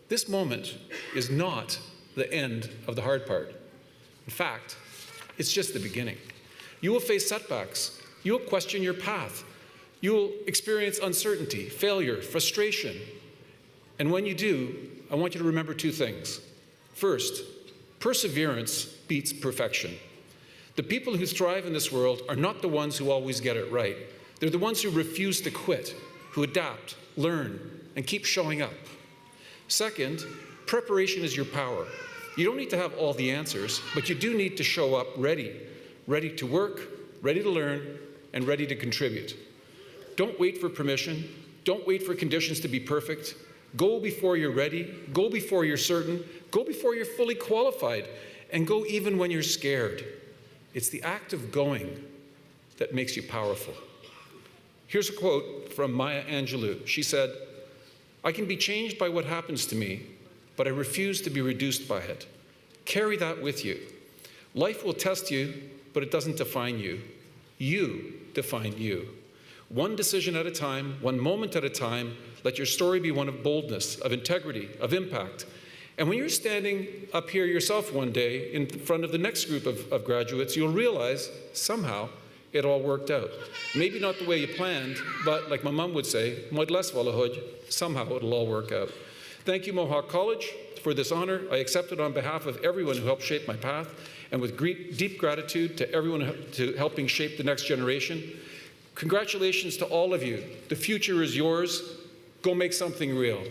This moment is not the end of the hard part. In fact, it's just the beginning. You will face setbacks. You will question your path. You will experience uncertainty, failure, frustration. And when you do, I want you to remember two things. First, perseverance beats perfection. The people who thrive in this world are not the ones who always get it right. They're the ones who refuse to quit, who adapt, learn, and keep showing up. Second, preparation is your power. You don't need to have all the answers, but you do need to show up ready to work, ready to learn, and ready to contribute. Don't wait for permission. Don't wait for conditions to be perfect. Go before you're ready. Go before you're certain. Go before you're fully qualified. And go even when you're scared. It's the act of going that makes you powerful. Here's a quote from Maya Angelou. She said, "I can be changed by what happens to me, but I refuse to be reduced by it." Carry that with you. Life will test you, but it doesn't define you. You define you. One decision at a time, one moment at a time, let your story be one of boldness, of integrity, of impact. And when you're standing up here yourself one day in front of the next group of graduates, you'll realize somehow it all worked out. Maybe not the way you planned, but like my mom would say, "Majd lesz valahogy," somehow it'll all work out. Thank you, Mohawk College, for this honor. I accept it on behalf of everyone who helped shape my path, and with deep gratitude to everyone helping shape the next generation. Congratulations to all of you. The future is yours. Go make something real.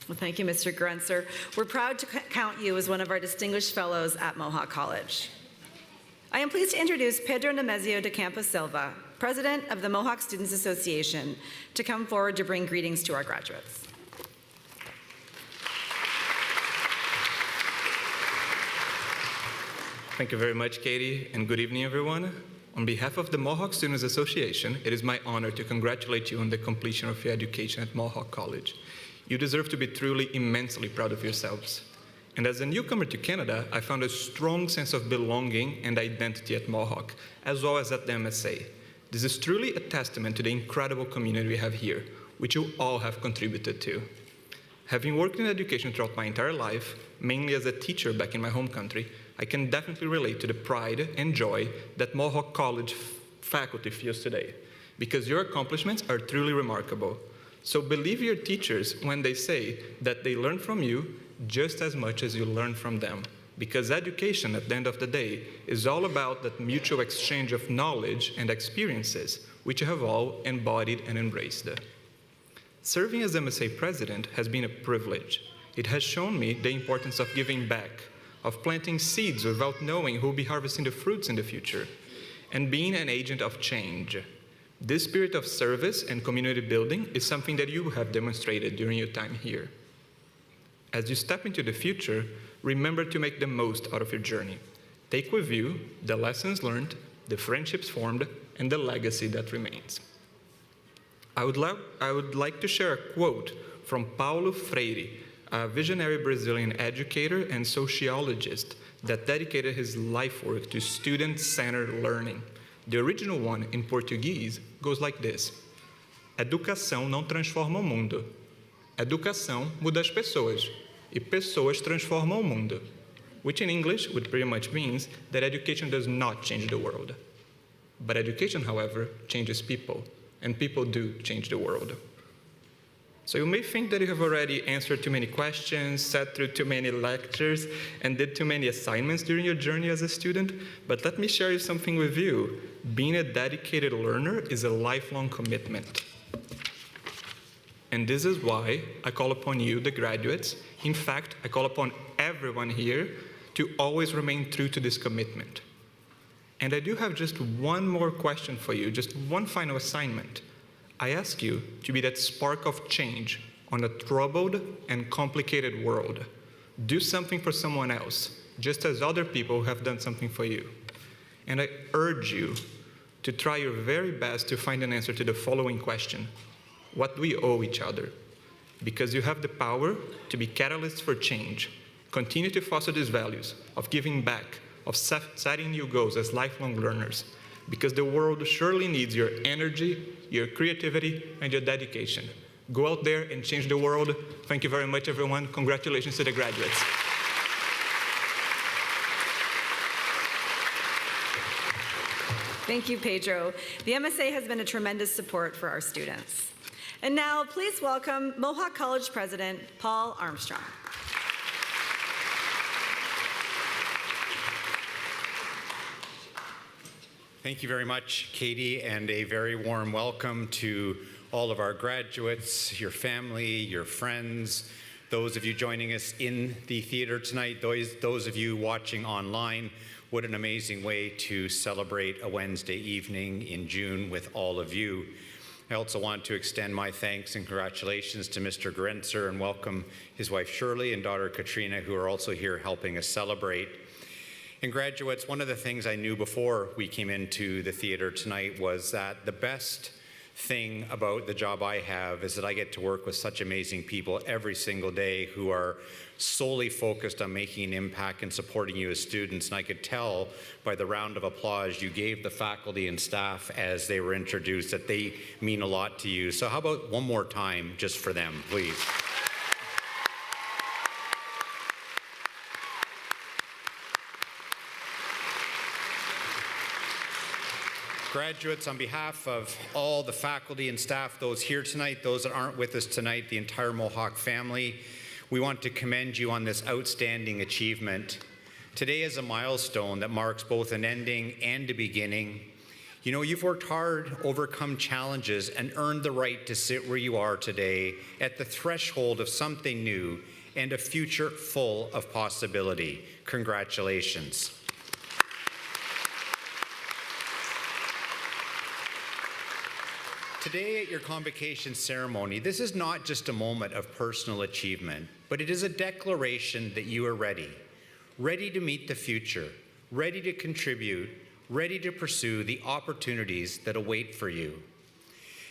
Well, thank you, Mr. Grunzer. We're proud to count you as one of our distinguished fellows at Mohawk College. I am pleased to introduce Pedro Nemezio de Campos Silva, President of the Mohawk Students Association, to come forward to bring greetings to our graduates. Thank you very much, Katie, and good evening, everyone. On behalf of the Mohawk Students Association, it is my honor to congratulate you on the completion of your education at Mohawk College. You deserve to be truly immensely proud of yourselves. And as a newcomer to Canada, I found a strong sense of belonging and identity at Mohawk, as well as at the MSA. This is truly a testament to the incredible community we have here, which you all have contributed to. Having worked in education throughout my entire life, mainly as a teacher back in my home country, I can definitely relate to the pride and joy that Mohawk College faculty feels today, because your accomplishments are truly remarkable. So believe your teachers when they say that they learn from you just as much as you learn from them, because education, at the end of the day, is all about that mutual exchange of knowledge and experiences, which you have all embodied and embraced. Serving as MSA president has been a privilege. It has shown me the importance of giving back, of planting seeds without knowing who will be harvesting the fruits in the future, and being an agent of change. This spirit of service and community building is something that you have demonstrated during your time here. As you step into the future, remember to make the most out of your journey. Take with you the lessons learned, the friendships formed, and the legacy that remains. I would like to share a quote from Paulo Freire, a visionary Brazilian educator and sociologist that dedicated his life work to student-centered learning. The original one, in Portuguese, goes like this: Educação não transforma o mundo. Educação muda as pessoas, e pessoas transformam o mundo. Which in English would pretty much means that education does not change the world. But education, however, changes people, and people do change the world. So you may think that you have already answered too many questions, sat through too many lectures, and did too many assignments during your journey as a student, but let me share something with you. Being a dedicated learner is a lifelong commitment. And this is why I call upon you, the graduates, in fact, I call upon everyone here to always remain true to this commitment. And I do have just one more question for you, just one final assignment. I ask you to be that spark of change on a troubled and complicated world. Do something for someone else, just as other people have done something for you. And I urge you to try your very best to find an answer to the following question: what do we owe each other? Because you have the power to be catalysts for change. Continue to foster these values of giving back, of setting new goals as lifelong learners, because the world surely needs your energy, your creativity, and your dedication. Go out there and change the world. Thank you very much, everyone. Congratulations to the graduates. Thank you, Pedro. The MSA has been a tremendous support for our students. And now, please welcome Mohawk College President Paul Armstrong. Thank you very much, Katie, and a very warm welcome to all of our graduates, your family, your friends, those of you joining us in the theater tonight, those of you watching online. What an amazing way to celebrate a Wednesday evening in June with all of you. I also want to extend my thanks and congratulations to Mr. Grenzer and welcome his wife Shirley and daughter Katrina, who are also here helping us celebrate. And graduates, one of the things I knew before we came into the theater tonight was that the best thing about the job I have is that I get to work with such amazing people every single day who are solely focused on making an impact and supporting you as students. And I could tell by the round of applause you gave the faculty and staff as they were introduced that they mean a lot to you. So how about one more time just for them, please? Graduates, on behalf of all the faculty and staff, those here tonight, those that aren't with us tonight, the entire Mohawk family, we want to commend you on this outstanding achievement. Today is a milestone that marks both an ending and a beginning. You know, you've worked hard, overcome challenges, and earned the right to sit where you are today at the threshold of something new and a future full of possibility. Congratulations. Today at your convocation ceremony, this is not just a moment of personal achievement, but it is a declaration that you are ready to meet the future, ready to contribute, ready to pursue the opportunities that await for you.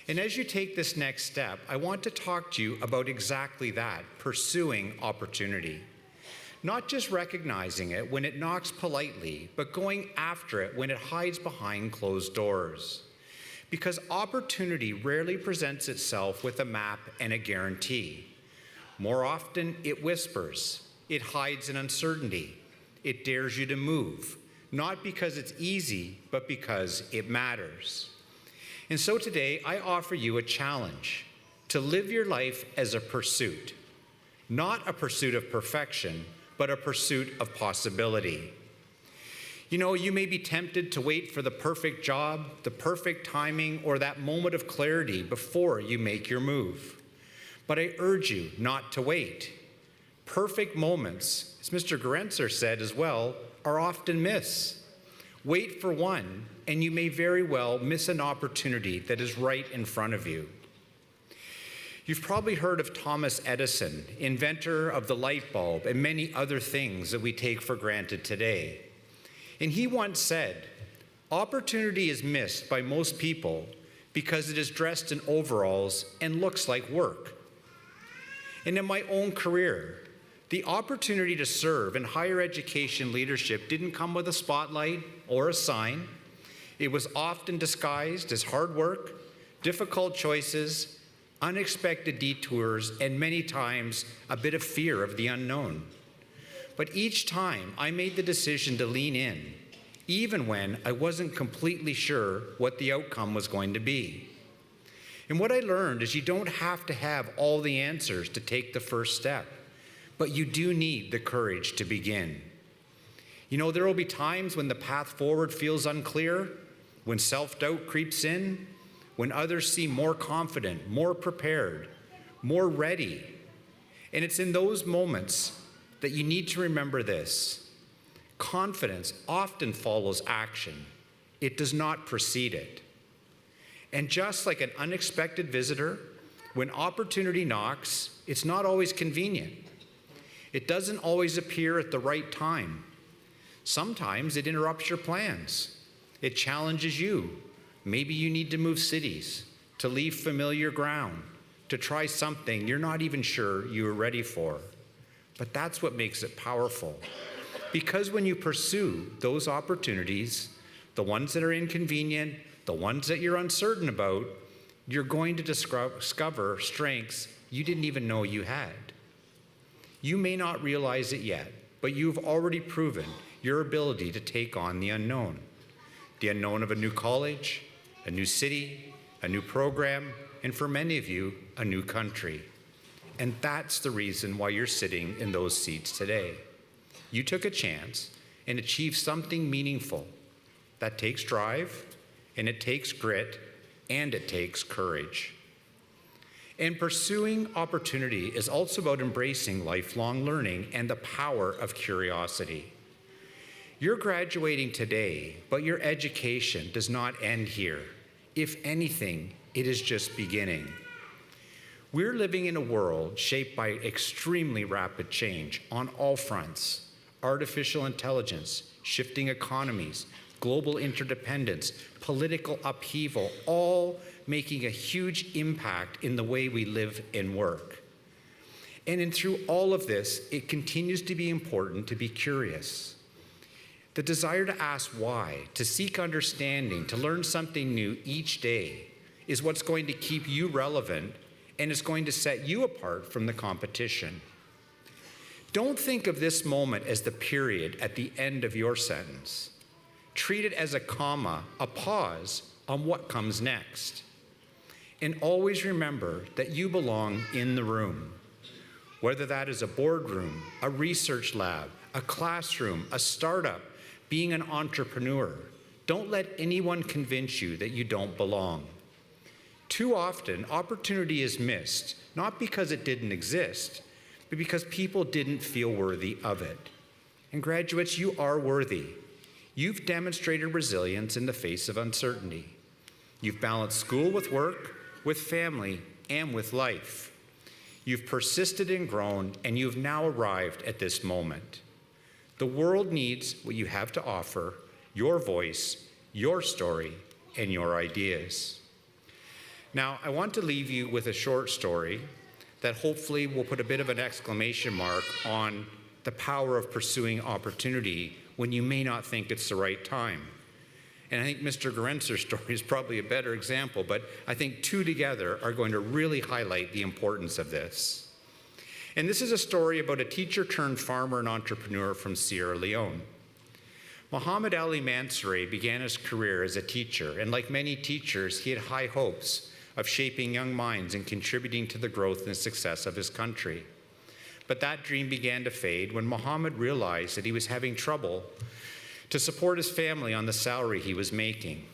And as you take this next step, I want to talk to you about exactly that, pursuing opportunity. Not just recognizing it when it knocks politely, but going after it when it hides behind closed doors. Because opportunity rarely presents itself with a map and a guarantee. More often, it whispers. It hides in uncertainty. It dares you to move, not because it's easy, but because it matters. And so today, I offer you a challenge to live your life as a pursuit, not a pursuit of perfection, but a pursuit of possibility. You know, you may be tempted to wait for the perfect job, the perfect timing, or that moment of clarity before you make your move. But I urge you not to wait. Perfect moments, as Mr. Grenzer said as well, are often missed. Wait for one, and you may very well miss an opportunity that is right in front of you. You've probably heard of Thomas Edison, inventor of the light bulb and many other things that we take for granted today. And he once said, opportunity is missed by most people because it is dressed in overalls and looks like work. And in my own career, the opportunity to serve in higher education leadership didn't come with a spotlight or a sign. It was often disguised as hard work, difficult choices, unexpected detours, and many times a bit of fear of the unknown. But each time I made the decision to lean in, even when I wasn't completely sure what the outcome was going to be. And what I learned is you don't have to have all the answers to take the first step, but you do need the courage to begin. You know, there will be times when the path forward feels unclear, when self-doubt creeps in, when others seem more confident, more prepared, more ready. And it's in those moments that you need to remember this. Confidence often follows action, It does not precede it. And just like an unexpected visitor, when opportunity knocks, it's not always convenient. It doesn't always appear at the right time. Sometimes it interrupts your plans. It challenges you. Maybe you need to move cities, to leave familiar ground, to try something you're not even sure you are ready for. But that's what makes it powerful. Because when you pursue those opportunities, the ones that are inconvenient, the ones that you're uncertain about, you're going to discover strengths you didn't even know you had. You may not realize it yet, but you've already proven your ability to take on the unknown of a new college, a new city, a new program, and for many of you, a new country. And that's the reason why you're sitting in those seats today. You took a chance and achieved something meaningful. That takes drive, and it takes grit, and it takes courage. And pursuing opportunity is also about embracing lifelong learning and the power of curiosity. You're graduating today, but your education does not end here. If anything, it is just beginning. We're living in a world shaped by extremely rapid change on all fronts: artificial intelligence, shifting economies, global interdependence, political upheaval, all making a huge impact in the way we live and work. And through all of this, it continues to be important to be curious. The desire to ask why, to seek understanding, to learn something new each day is what's going to keep you relevant and is going to set you apart from the competition. Don't think of this moment as the period at the end of your sentence. Treat it as a comma, a pause on what comes next. And always remember that you belong in the room. Whether that is a boardroom, a research lab, a classroom, a startup, being an entrepreneur, don't let anyone convince you that you don't belong. Too often, opportunity is missed, not because it didn't exist, but because people didn't feel worthy of it. And graduates, you are worthy. You've demonstrated resilience in the face of uncertainty. You've balanced school with work, with family, and with life. You've persisted and grown, and you've now arrived at this moment. The world needs what you have to offer, your voice, your story, and your ideas. Now, I want to leave you with a short story that hopefully will put a bit of an exclamation mark on the power of pursuing opportunity when you may not think it's the right time. And I think Mr. Garenzer's story is probably a better example, but I think two together are going to really highlight the importance of this. And this is a story about a teacher turned farmer and entrepreneur from Sierra Leone. Muhammad Ali Mansouri began his career as a teacher, and like many teachers, he had high hopes of shaping young minds and contributing to the growth and success of his country. But that dream began to fade when Muhammad realized that he was having trouble to support his family on the salary he was making.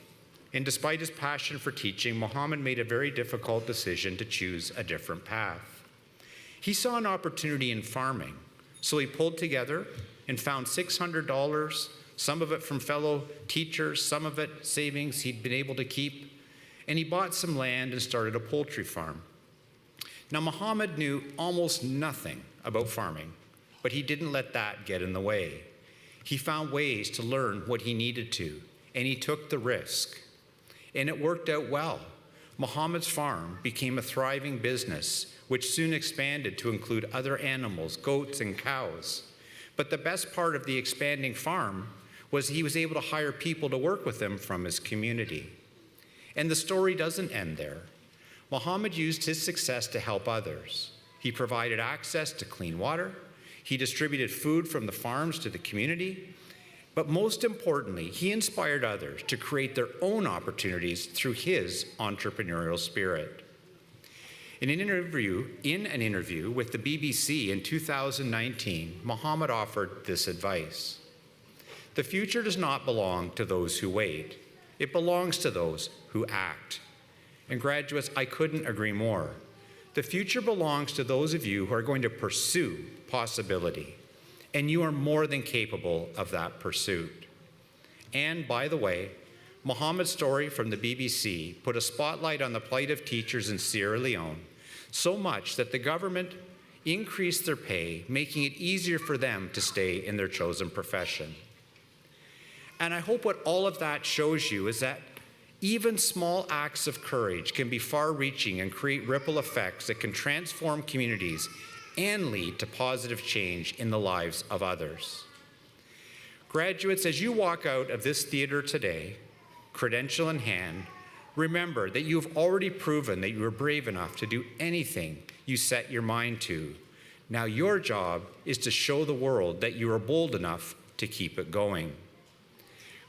And despite his passion for teaching, Muhammad made a very difficult decision to choose a different path. He saw an opportunity in farming, so he pulled together and found $600, some of it from fellow teachers, some of it savings he'd been able to keep, and he bought some land and started a poultry farm. Now, Muhammad knew almost nothing about farming, but he didn't let that get in the way. He found ways to learn what he needed to, and he took the risk. And it worked out well. Muhammad's farm became a thriving business, which soon expanded to include other animals, goats and cows. But the best part of the expanding farm was he was able to hire people to work with him from his community. And the story doesn't end there. Muhammad used his success to help others. He provided access to clean water. He distributed food from the farms to the community. But most importantly, he inspired others to create their own opportunities through his entrepreneurial spirit. In an interview with the BBC in 2019, Muhammad offered this advice: "The future does not belong to those who wait. It belongs to those who act." And graduates, I couldn't agree more. The future belongs to those of you who are going to pursue possibility, and you are more than capable of that pursuit. And by the way, Mohammed's story from the BBC put a spotlight on the plight of teachers in Sierra Leone, so much that the government increased their pay, making it easier for them to stay in their chosen profession. And I hope what all of that shows you is that even small acts of courage can be far-reaching and create ripple effects that can transform communities and lead to positive change in the lives of others. Graduates, as you walk out of this theater today, credential in hand, remember that you have already proven that you are brave enough to do anything you set your mind to. Now your job is to show the world that you are bold enough to keep it going.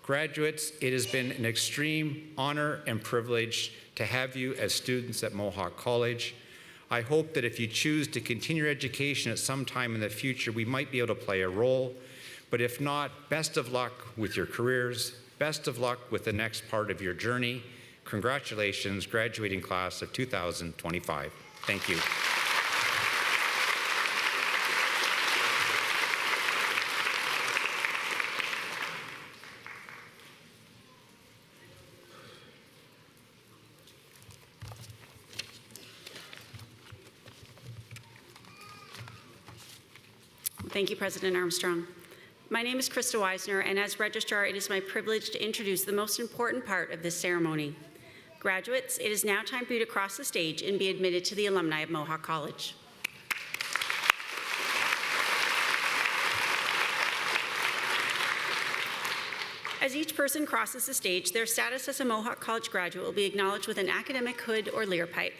Graduates, it has been an extreme honor and privilege to have you as students at Mohawk College. I hope that if you choose to continue your education at some time in the future, we might be able to play a role. But if not, best of luck with your careers. Best of luck with the next part of your journey. Congratulations, graduating class of 2025. Thank you. Thank you, President Armstrong. My name is Krista Weisner, and as Registrar, it is my privilege to introduce the most important part of this ceremony. Graduates, it is now time for you to cross the stage and be admitted to the alumni of Mohawk College. As each person crosses the stage, their status as a Mohawk College graduate will be acknowledged with an academic hood or leer pipe.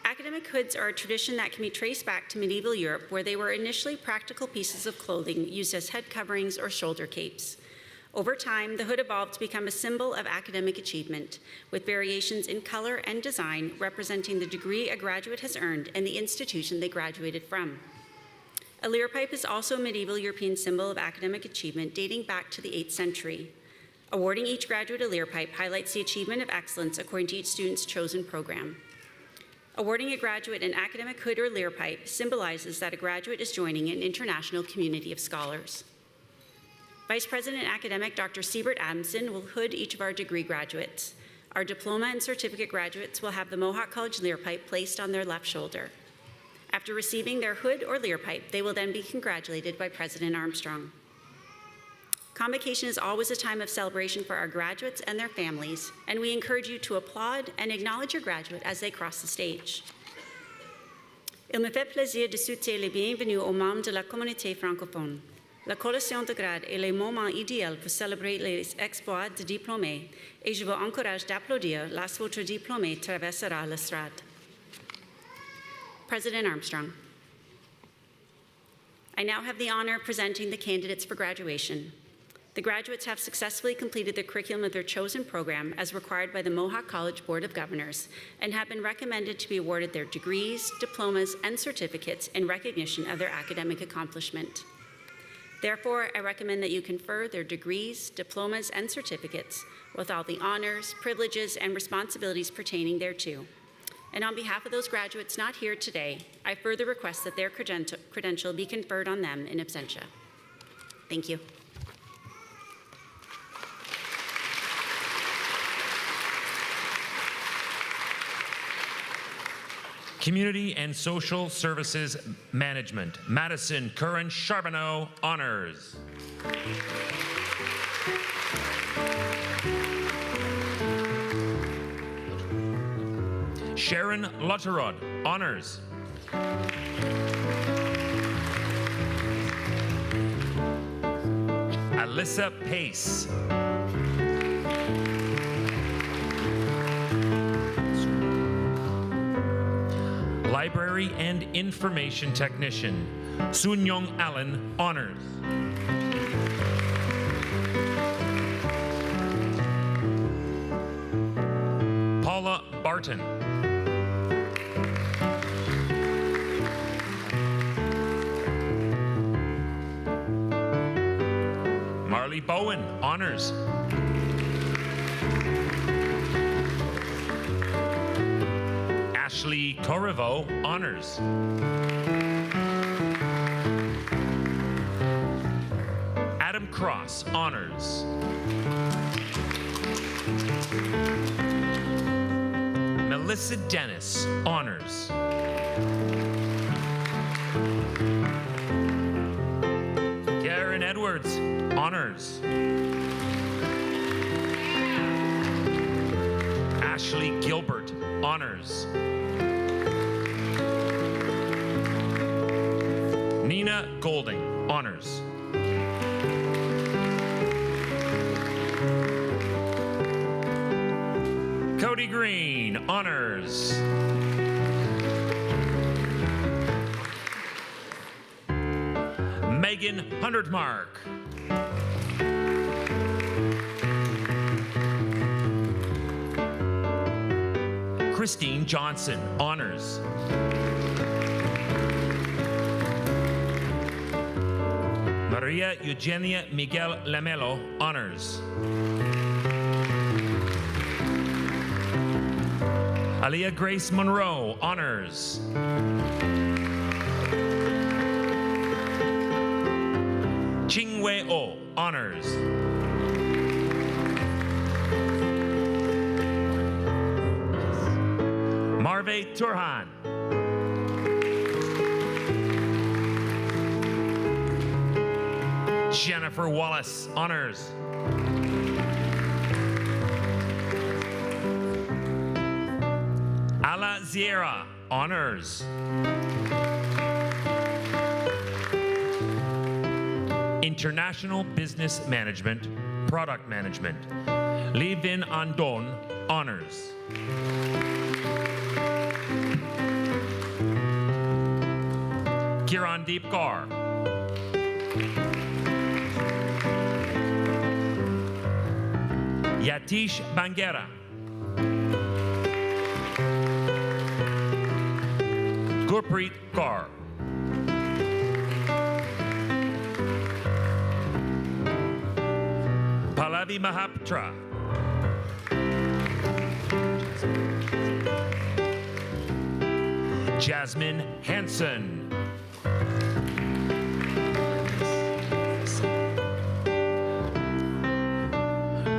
Academic hoods are a tradition that can be traced back to medieval Europe, where they were initially practical pieces of clothing used as head coverings or shoulder capes. Over time, the hood evolved to become a symbol of academic achievement, with variations in color and design representing the degree a graduate has earned and the institution they graduated from. A leer pipe is also a medieval European symbol of academic achievement dating back to the 8th century. Awarding each graduate a leer pipe highlights the achievement of excellence according to each student's chosen program. Awarding a graduate an academic hood or leer pipe symbolizes that a graduate is joining an international community of scholars. Vice President Academic Dr. Siebert Adamson will hood each of our degree graduates. Our diploma and certificate graduates will have the Mohawk College leer pipe placed on their left shoulder. After receiving their hood or leer pipe, they will then be congratulated by President Armstrong. Convocation is always a time of celebration for our graduates and their families, and we encourage you to applaud and acknowledge your graduate as they cross the stage. Il me fait plaisir de souhaiter les bienvenus aux membres de la communauté francophone. La collation de grade est le moment idéal pour célébrer les exploits de diplômés, et je vous encourage d'applaudir lorsque votre diplômé traversera l'estrade. President Armstrong. I now have the honor of presenting the candidates for graduation. The graduates have successfully completed the curriculum of their chosen program as required by the Mohawk College Board of Governors and have been recommended to be awarded their degrees, diplomas, and certificates in recognition of their academic accomplishment. Therefore, I recommend that you confer their degrees, diplomas, and certificates with all the honors, privileges, and responsibilities pertaining thereto. And on behalf of those graduates not here today, I further request that their credential be conferred on them in absentia. Thank you. Community and Social Services Management, Madison Curran Charbonneau, honors. Sharon Lutterod, honors. Alyssa Pace. Library and Information Technician, Soon Young Allen, honors. Paula Barton. Marley Bowen, honors. Ashley Corriveau, honors. Adam Cross, honors. Melissa Dennis, honors. Karen Edwards, honors. Ashley Gilbert, honors. Nina Golding, honors. Cody Green, honors. Megan Hundertmark. Christine Johnson, honors. Maria Eugenia Miguel Lamelo, honors. Aliyah Grace Monroe, honors. Chingwei O, honors. Marve Turhan. Jennifer Wallace, honors. Ala Ziera, honors. International Business Management, Product Management. Lee Vin Andon, honors. Kirandeep Kaur. Yatish Bangera. Gurpreet Kaur. Pallavi Mahapatra. Jasmine Hansen.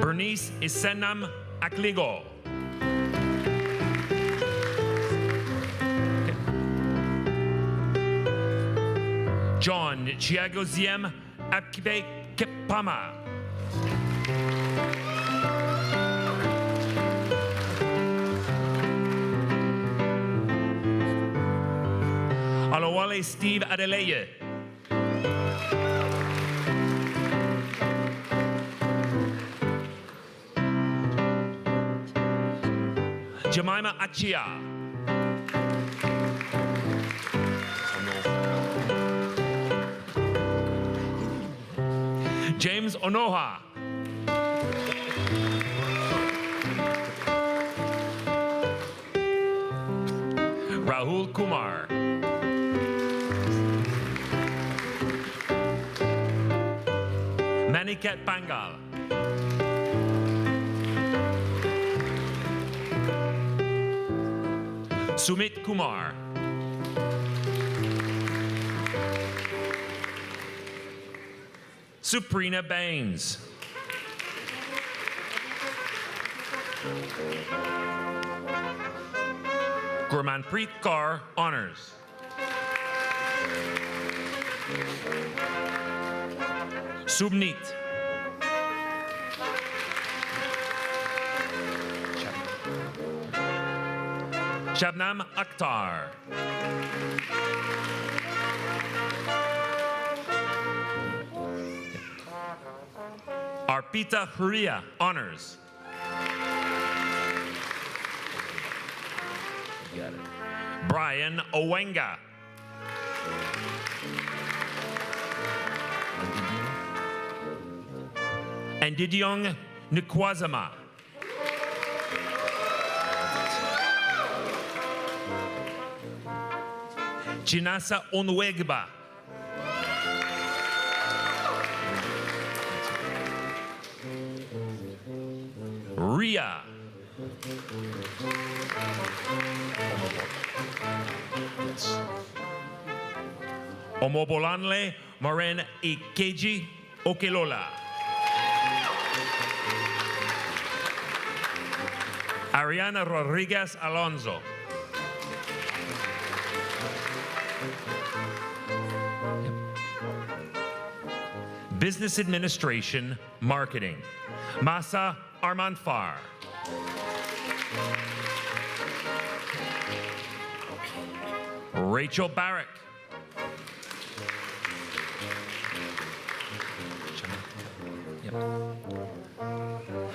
Bernice Isenam Akligo. John Chiagoziem Apkibe Kepama. Alowale Steve Adeleye. Jemima Achia. James Onoha. Rahul Kumar. Manikat Bangal. Sumit Kumar. Suprina Baines. Gurmanpreet Kaur, honors. Subneet. Shabnam Akhtar. Arpita Huria, honors. Brian Owenga. And Didiong Nkwazama. Chinasa Onwegba. Ria. Omobolanle Maren Ikeji Okelola. Ariana Rodriguez Alonso. Business Administration, Marketing, Masa Armanfar. Rachel Barrick.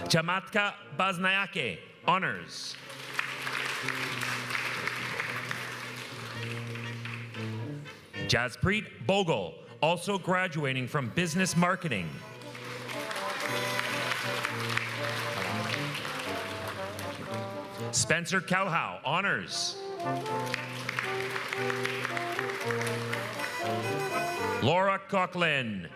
Chamatka Baznayake, Honors. Jaspreet Bogle, also graduating from Business Marketing. Spencer Calhow, Honors. Laura Coughlin.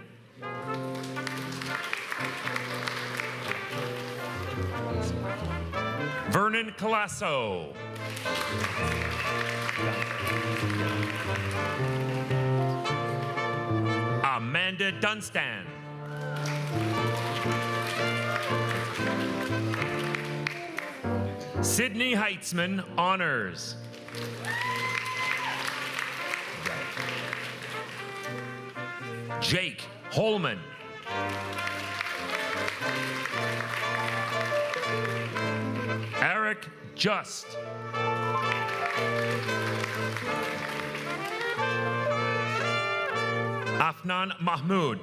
Vernon Colasso. Amanda Dunstan. Sydney Heitzman, Honors. Jake Holman. Eric Just. Afnan Mahmood.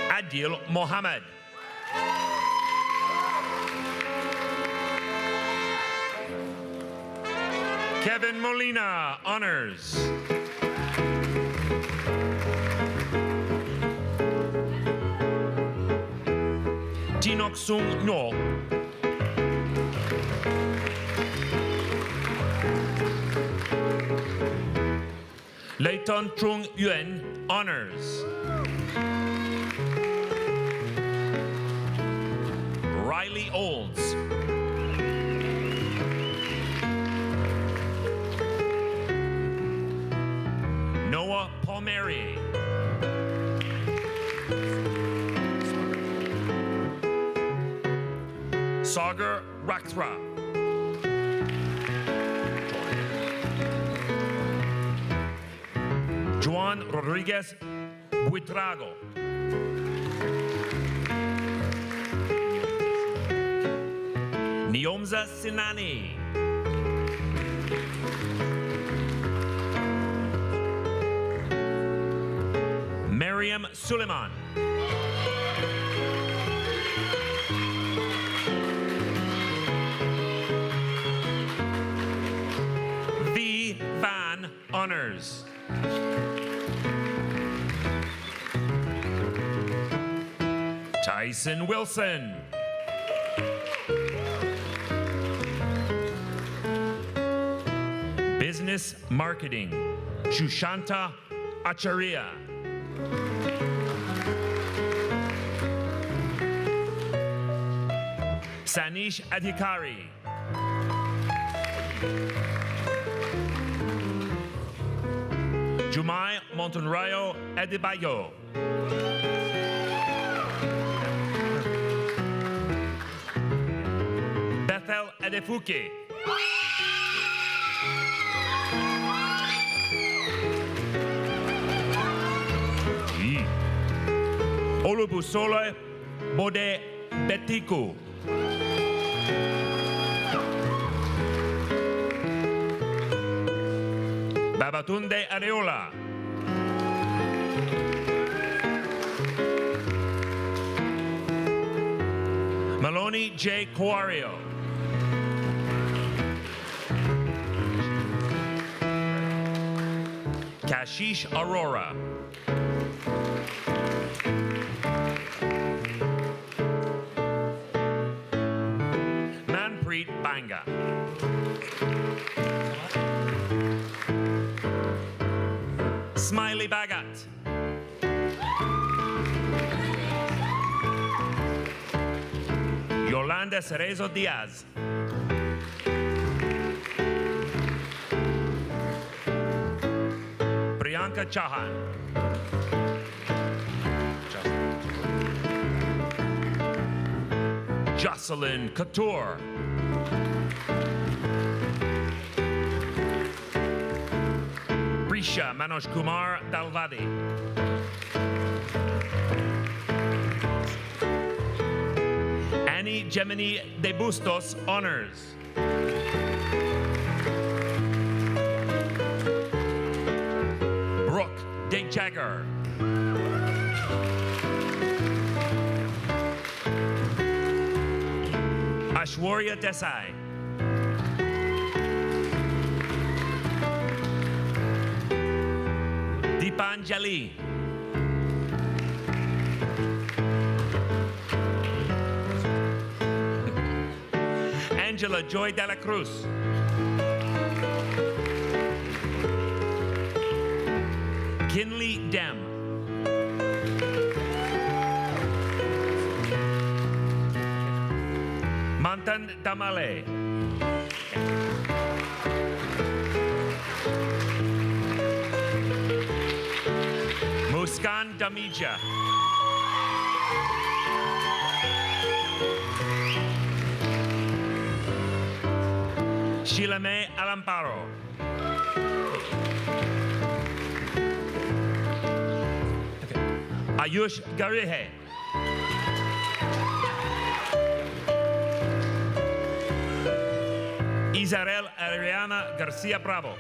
Adil Mohammed. Kevin Molina, Honors. Tinok Sung No. Leighton Trung Yuen, Honors. Riley Olds. Noah Palmieri. Sagar Rakthra. Juan Rodriguez Buitrago. Niomza Sinani. Miriam Suleiman. V. Van, Honors. Tyson Wilson. Business Marketing, Shushanta Acharya. Sanish Adhikari. Jumai Montonrayo Adebayo. Bethel Adefuke. Olubusole Bode Betiku. Babatunde Areola. Maloney J. Quario. Kashish Aurora. Manpreet Banga. Smiley Bagat. Yolanda Cerezo Diaz. Priyanka Chauhan. Jocelyn Couture. Prisha Manoj Kumar Dalvadi. Annie Gemini de Bustos, honors. Brooke De Jagger. Ashwarya Desai. Deepanjali. Angela Joy Dela Cruz. Kinley Dem. Mantan Tamale. Muskan Damija. Shilame Alamparo. Ayush Garihe. Isabel Ariana Garcia Bravo.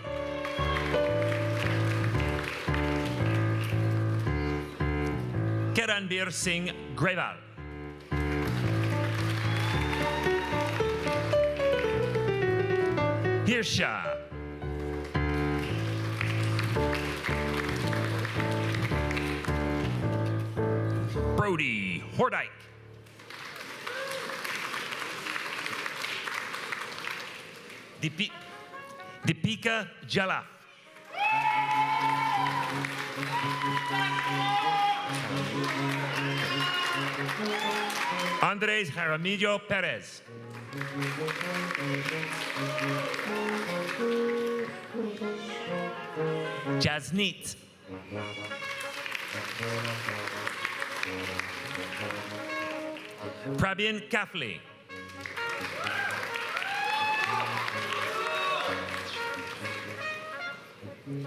Karanbir Singh Greval. Hirsha. Brody Hordike. Deepika Jalaf. Andres Jaramillo Perez. Jasneet. Prabin Kafli.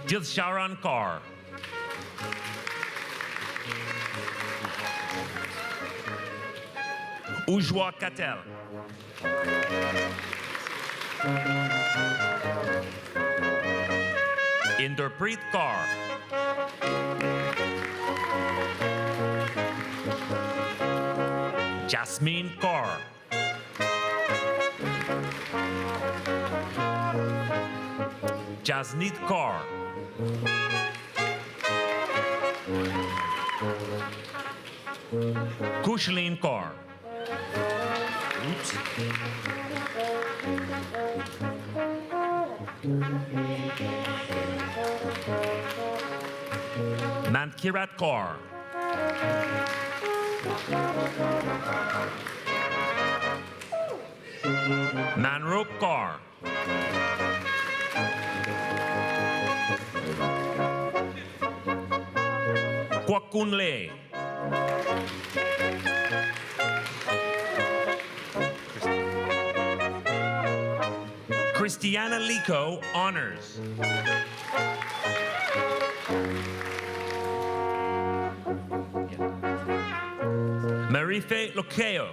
Dilsharan Kaur. Ujwa Katel. Inderpreet Kaur. Jasmine Kaur. Jasneet Kaur. Kushleen Kaur. Oops. Mankirat Kaur. Manroop Kaur. Kwakun Le. Christiana Lico, honors. Marife Lokeo.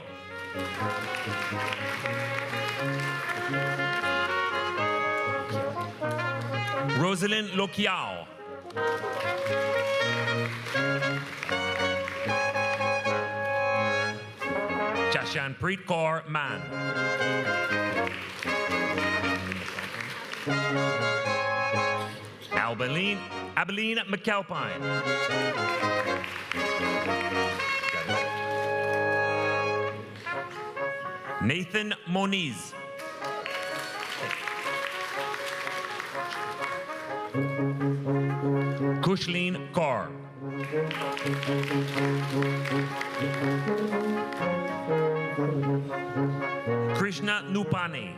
Rosalind Lokiao. Jashanpreet Kaur Man. Abilene McKelpine. Nathan Moniz. Kushleen Kaur. Krishna Nupani.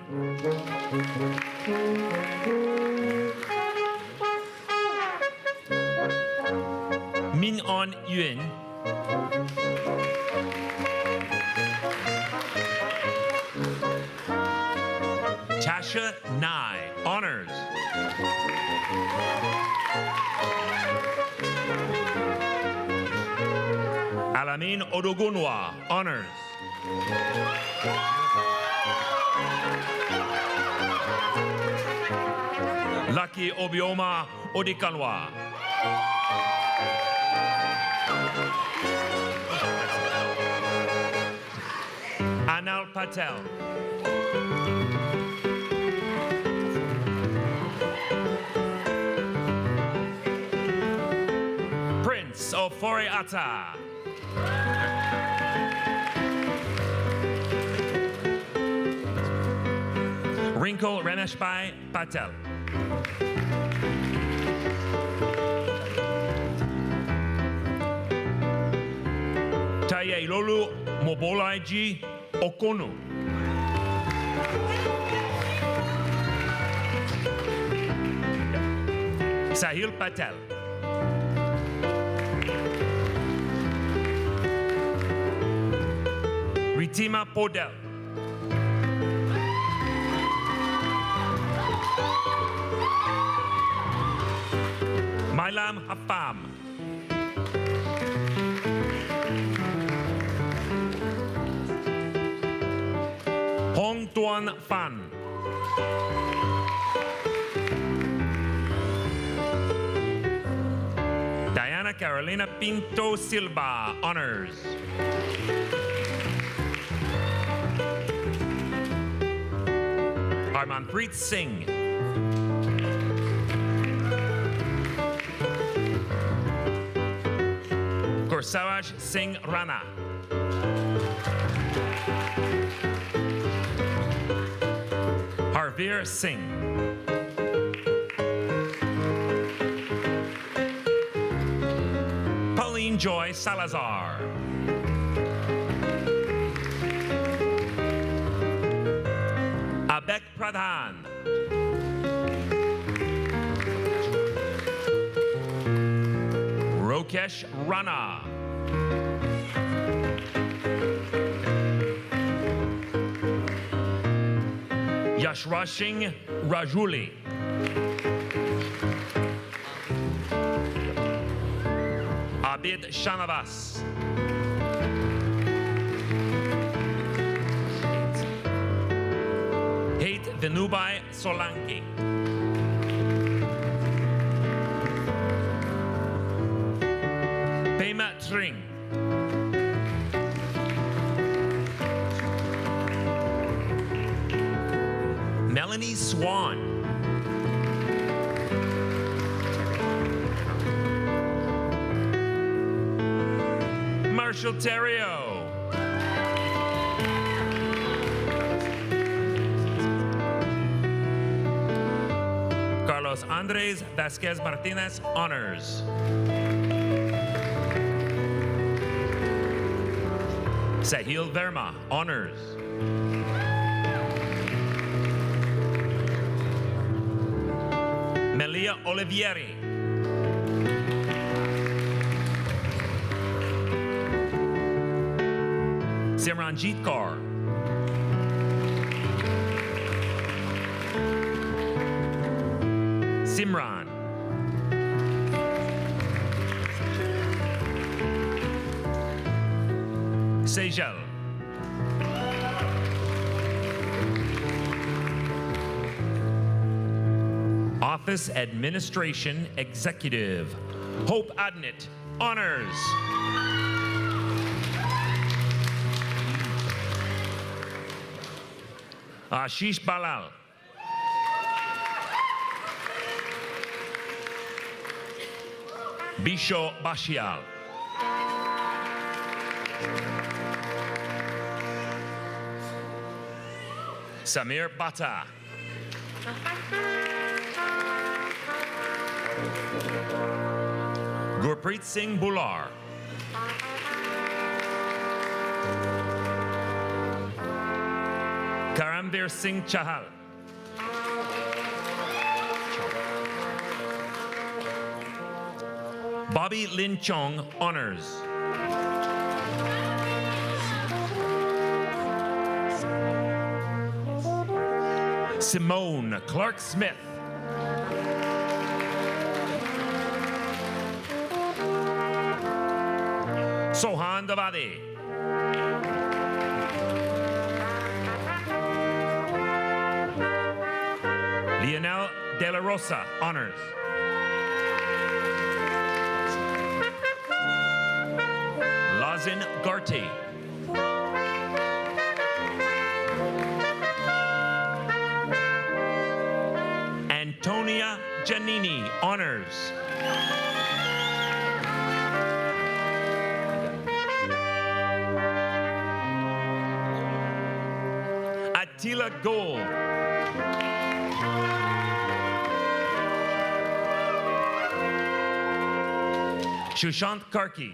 Min On Yuen. Tasha Nye, honors. Alamine Odogunwa, honors. Lucky Obioma Odikanwa. Anal Patel. Prince of Fore Ata. Rinko Rameshbai Patel. Tayailolu Mobolaiji Okonu. Sahil Patel. Ritima Podel. Mailam Hafam. Hong Tuan Fan. Diana Carolina Pinto Silva, honors. Harmanpreet Singh. Gursawaj Singh Rana. Harveer Singh. Pauline Joy Salazar. Abek Pradhan. Rokesh Rana. Yashrashing Rajuli. Abid Shanavas. Hate Venubai Solanki. Pema Tring. Melanie Swan. Marshall Terrio. Carlos Andres Vasquez Martinez, honors. Sahil Verma, honors. Melia Olivieri. Simranjit Kaur. Simran. Sejal. Office Administration Executive, Hope Adnit, honors. Ashish Balal. Bisho Bashial. Samir Bata. Gurpreet Singh Bular. Karamveer Singh Chahal. Bobby Lin Chong, honors. Simone Clark-Smith. Sohan Davade. Lionel De La Rosa, honors. Lazin Garty. Antonia Giannini, honors. Attila Gold. Shushant Karki.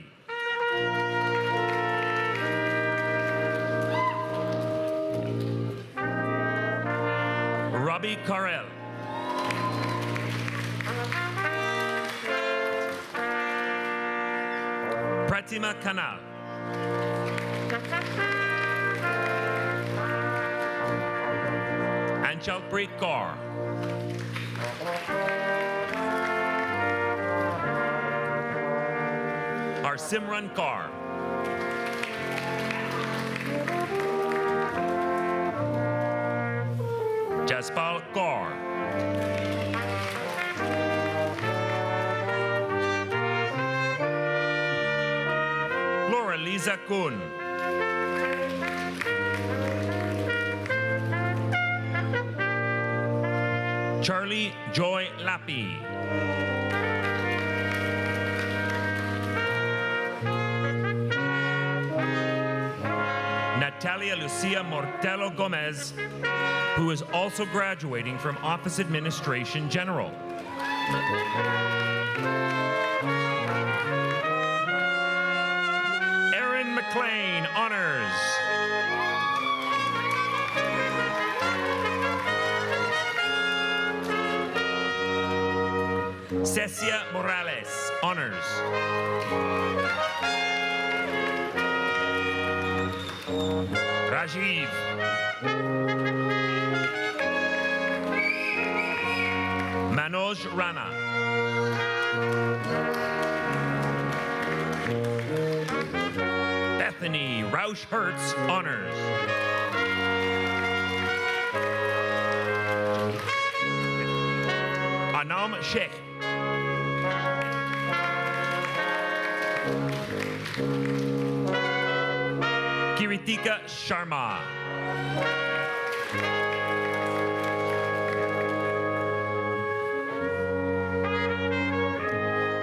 Robbie Carell. Pratima Kanal. Anjalpreet Kaur. Simran Kaur. Jaspal Kaur. Laura Lisa Kun. Charlie Joy Lappi. Natalia Lucia Mortello Gomez, who is also graduating from Office Administration General. Erin McLean, honors. Cecia Morales, honors. Rajiv. Manoj Rana. Bethany Rausch Hertz, honors. Anam Sheikh. Kiritika Sharma.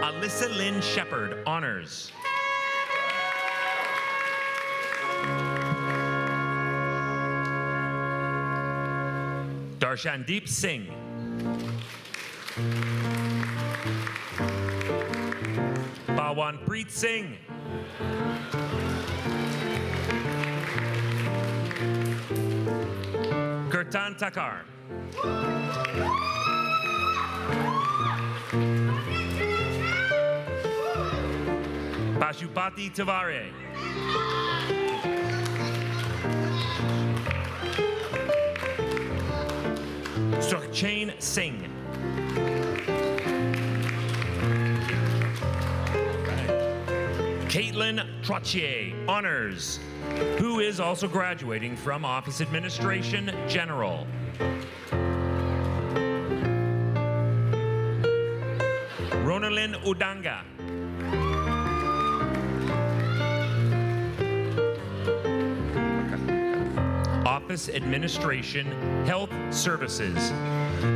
Alyssa Lynn Shepard, honors. Darshandeep Singh. Pawanpreet Singh. Kirtan Takar. Pashupati Tavare. Sukhchain Singh. Caitlin Trottier, honors, who is also graduating from Office Administration General. Ronalyn Udanga. Office Administration Health Services.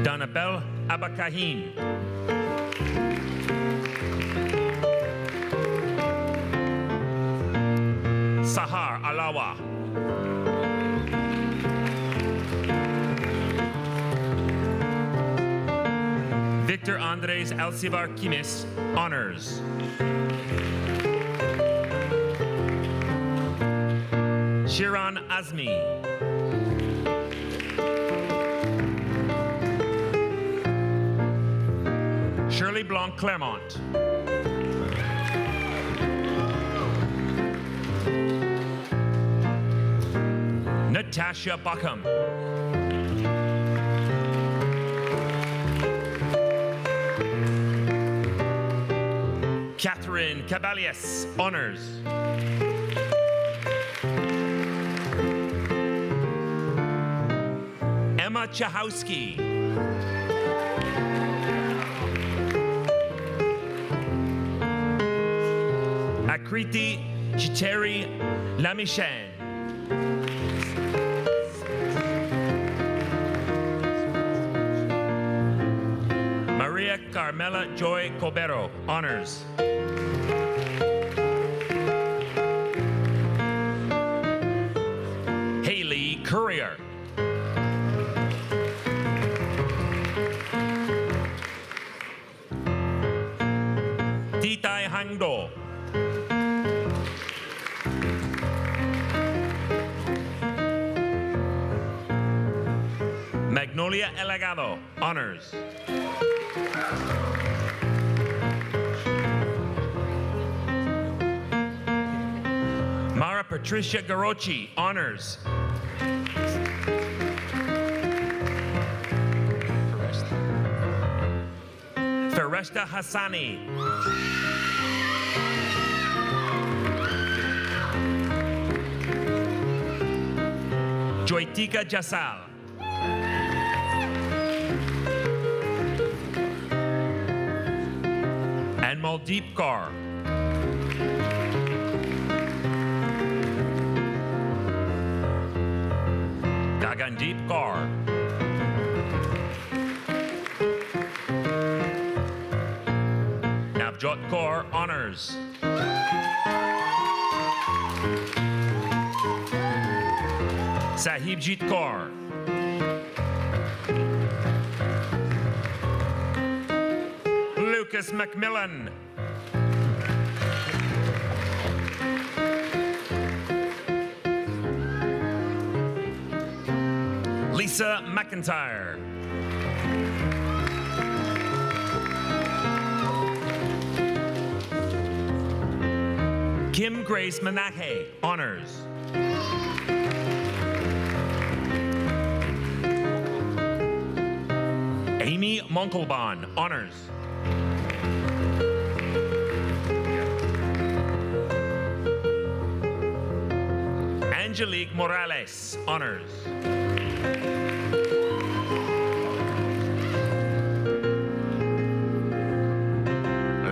Danabel Abakahin. Sahar Alawa. Victor Andres Alcivar Kimis, honors. Shiran Azmi. Shirley Blanc Claremont. Natasha Buckham. Catherine Cabalias, honors. Emma Chahowski. Akriti Chiteri Lamishan. Maria Carmela Joy Cobero, honors. Haley Courier. Titai Hangdo. Magnolia Elagado, honors. Mara Patricia Garochi, honors. Feresta Hassani. Joytika Jasal. And Maldeep Kaur. Gagandeep Kaur. Navjot Kaur, honors. Sahibjit Kaur. Lucas McMillan. Lisa McIntyre. Kim Grace Manahe, honors. Amy Monkelbon, honors. Angelique Morales, honors.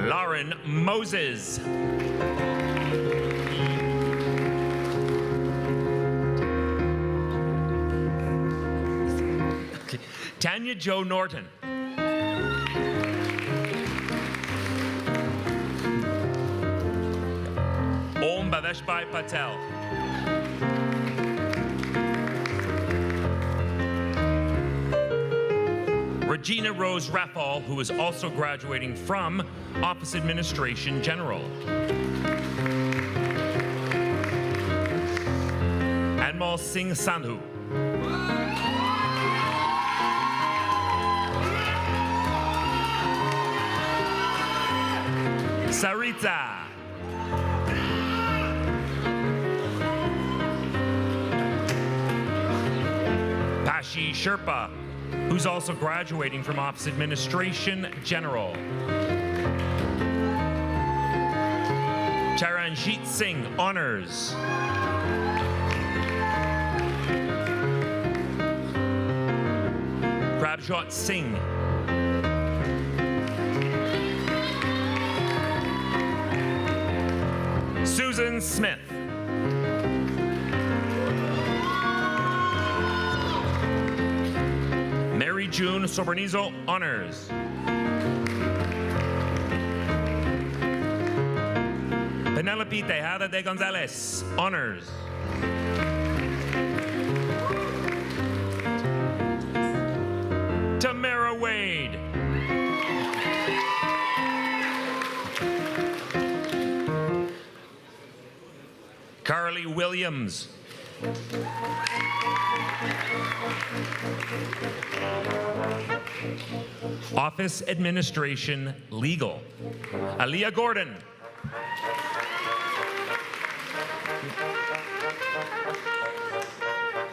Lauren Moses. Tanya Jo Norton. Om Bhaveshbhai Patel. Regina Rose Raffal, who is also graduating from Office Administration General. Anmol Singh Sandhu. Sarita. Pashi Sherpa, who's also graduating from Office Administration General. Charanjit Singh, honors. Prabjot Singh. Susan Smith. Mary June Sobernizo, honors. Penelope Tejada de Gonzalez, honors. Tamara Wade. Carly Williams. Office Administration Legal. Aaliyah Gordon.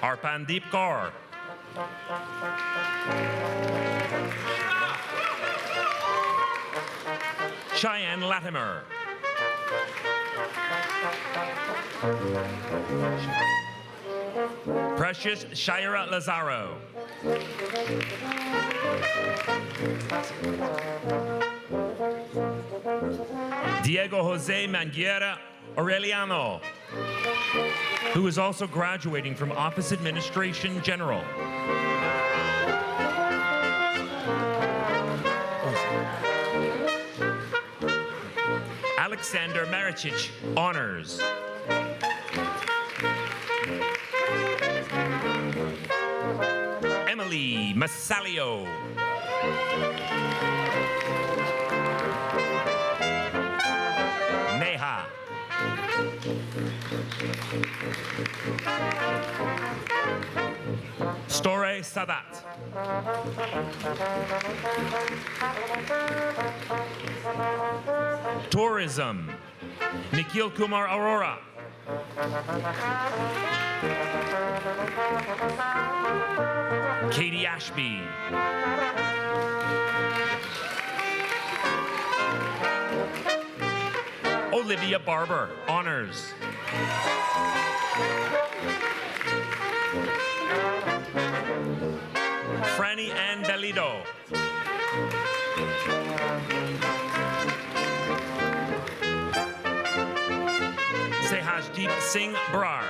Arpandeep Kaur. Cheyenne Latimer. Precious Shira Lazaro. Diego Jose Manguera Aureliano, who is also graduating from Office Administration General. Alexander Maricic, honors. Emily Masalio. Neha. Store Sadat. Tourism. McKeil Kumar Aurora. Katie Ashby. Olivia Barber, honors. Franny Ann Bellido. Sehajdeep Singh Brar.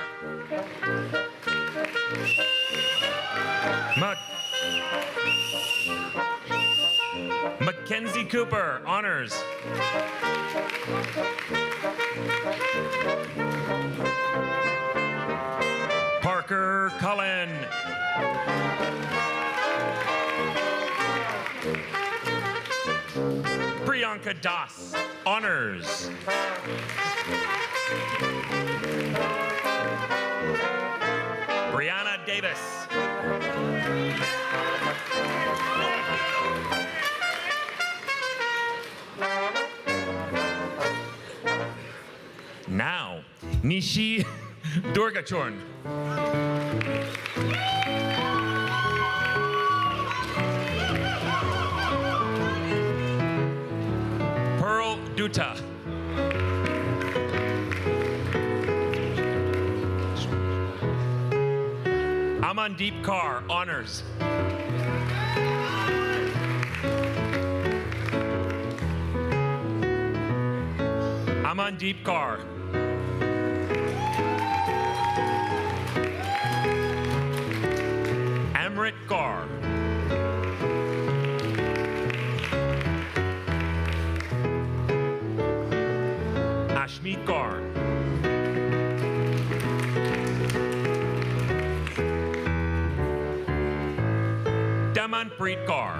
Mackenzie Cooper, honors. Parker Cullen. Priyanka Das, honors. Brianna Davis. Now, Nishi Durgachorn. Pearl Dutta. Amandeep Kaur, honors. Amandeep Kaur. Amrit Kaur. Ashmeet Kaur. Damanpreet Kaur.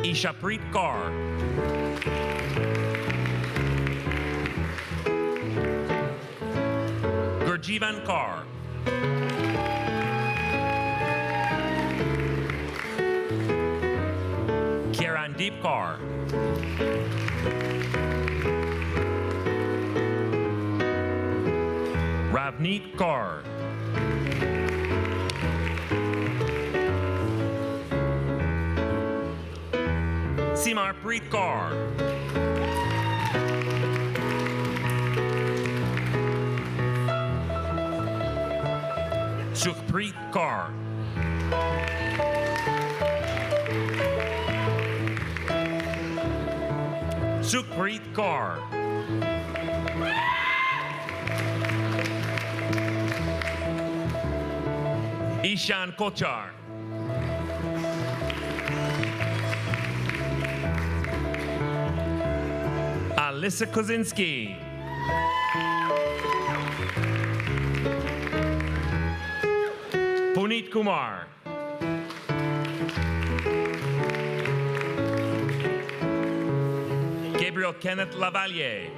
Ishapreet Kaur. Gurjeevan Kaur. Kirandeep Kaur. Ravneet Kaur. Simarpreet Kaur. Sukhpreet Kaur. Sukhpreet Kaur. Ishan Kochar. Alyssa Kozinski. Puneet Kumar. Gabriel Kenneth Lavalier.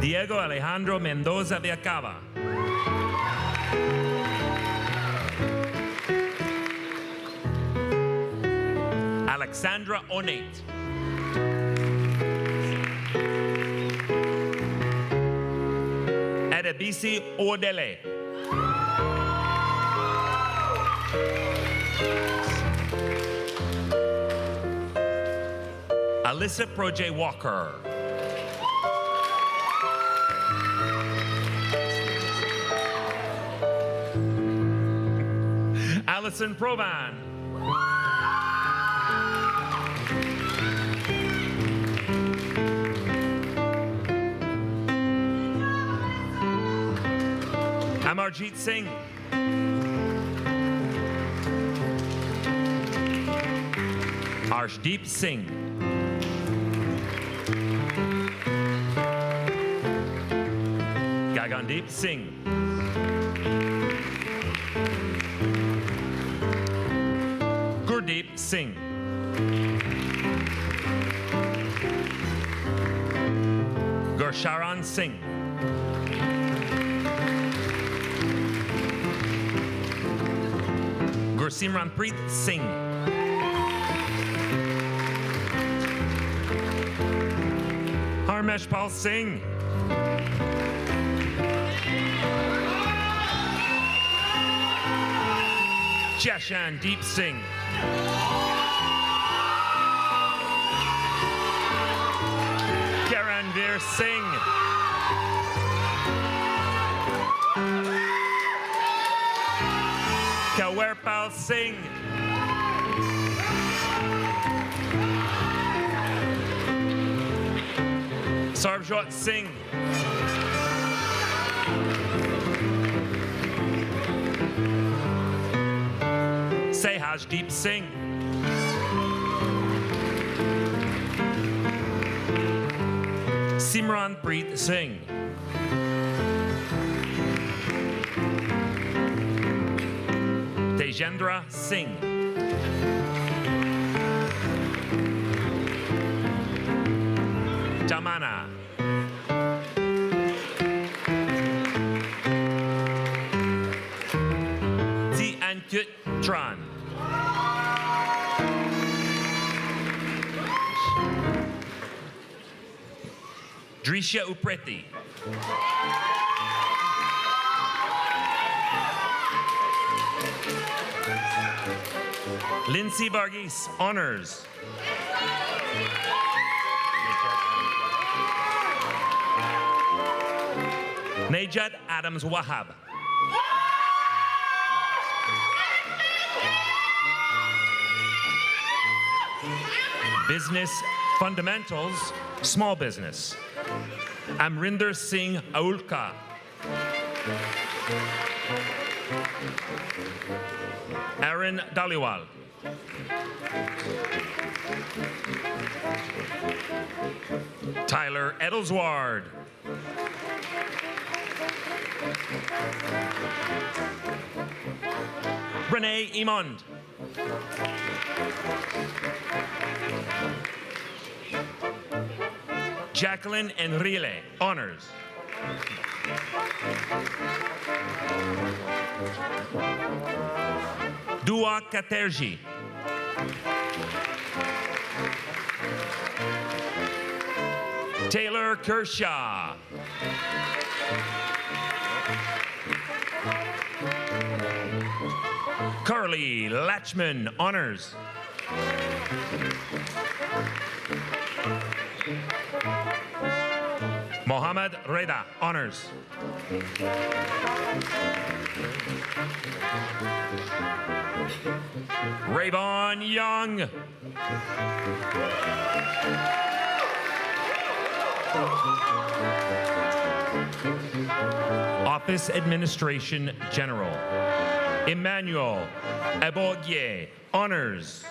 Diego Alejandro Mendoza de Acaba. Alexandra Onate. Ebisi Odele. Alyssa Proje Walker. Allison Provan. Amarjeet Singh. Arshdeep Singh. Gagandeep Singh. Gurdeep Singh. Gursharan Singh. Gursimranpreet Singh. Harmeshpal Singh. Jashandeep Singh. Karanveer Singh. Kawerpal Singh. Sarvjot Singh. Sehajdeep Singh. Simranpreet Singh. Tejendra Singh. Damana. Ti Ankut Tran. Drisha Upreti. Lindsay Varghese, honors. Najat Adams Wahab. Business Fundamentals, Small Business. Amrinder Singh Aulka. Aaron Daliwal. Tyler Edelsward. Renee Imond. Jacqueline Enrile, honors. Dua Katerji. Taylor Kershaw. Carly Latchman, honors. Mohammed Reda, honors. Rayvon Young. Office Administration General. Emmanuel Abogye, honors.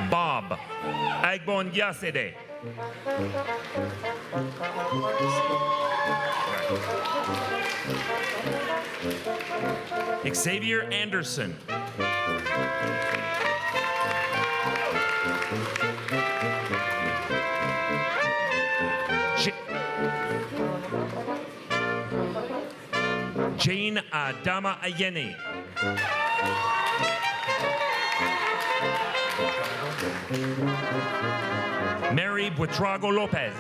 Bob Agbon Yasede. Xavier Anderson. Jane Adama Ayeni. Mary Buitrago Lopez.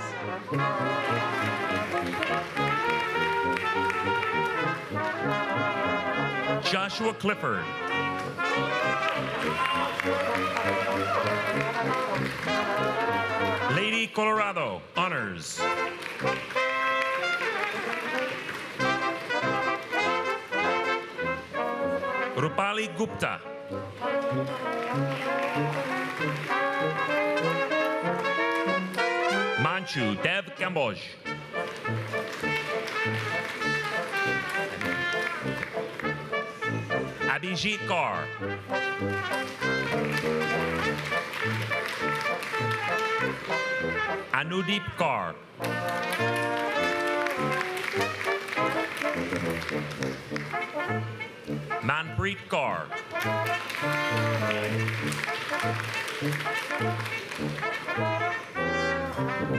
Joshua Clifford. Lady Colorado, honors. Rupali Gupta. Manchu Dev Kamboj. Abhijit Kaur. Anudeep Kaur. Manpreet Kaur.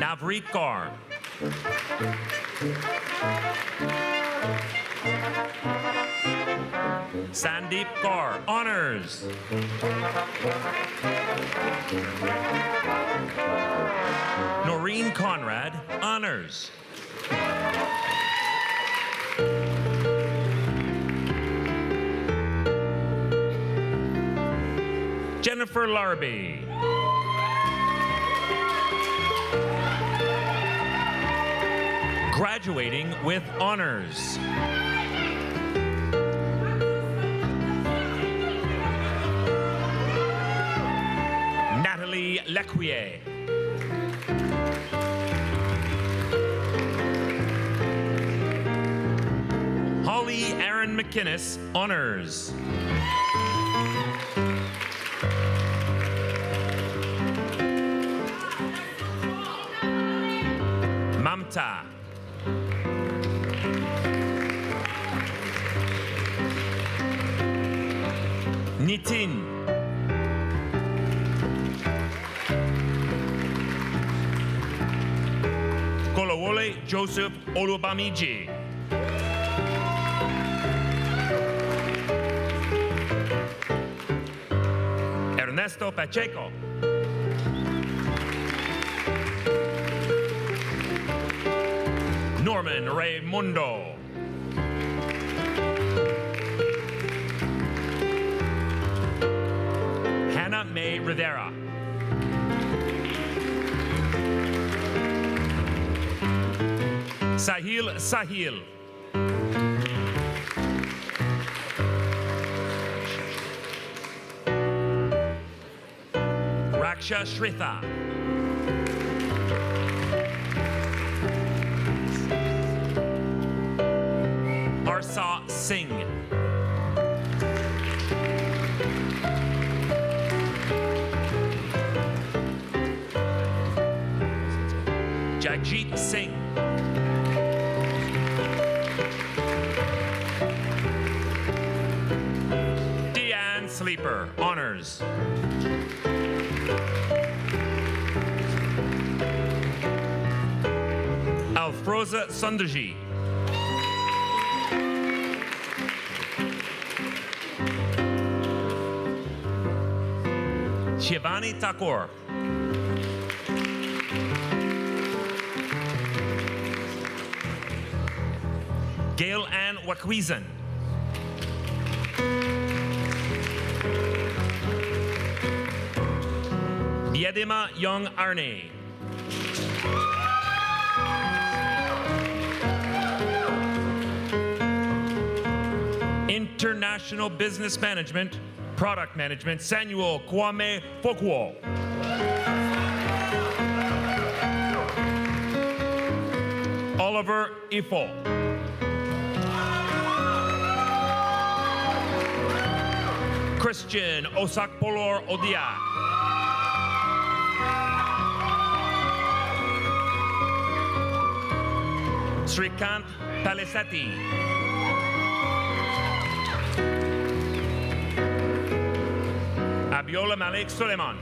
Navreet Kaur. Sandeep Kaur, honors. Noreen Conrad, honors. Jennifer Larby. Graduating with honors. Natalie Lequier. Holly Aaron McInnes, honors. Mamta. Nitin. Kolawole Joseph Olubamiji. Ernesto Pacheco. Norman Raimundo. Hannah May Rivera. Sahil Sahil. Raksha Shritha. Arsa Singh. Jagjit Singh. Deanne Sleeper, honors. Alfroza Sundaji. Shivani Thakur. Gail Ann Wakwizan. Biedema Young Arne. International Business Management, Product Management, Samuel Kwame Fokwo. Oliver Ifo. Christian Osakpolor Odia. Srikant Palisati. Abiola Malik Suleiman.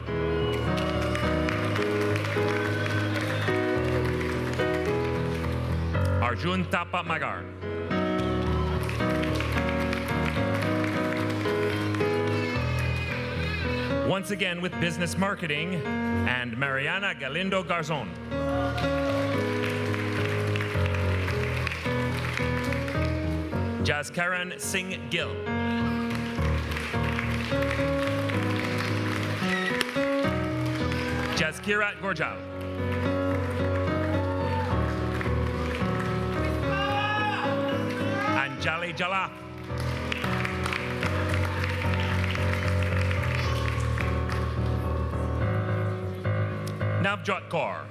Arjun Tapa Magar. Once again with business marketing, and Mariana Galindo Garzon. Jaskaran Singh Gill. Jaskirat Gorjal. Anjali Jalaf. Navjot Kaur.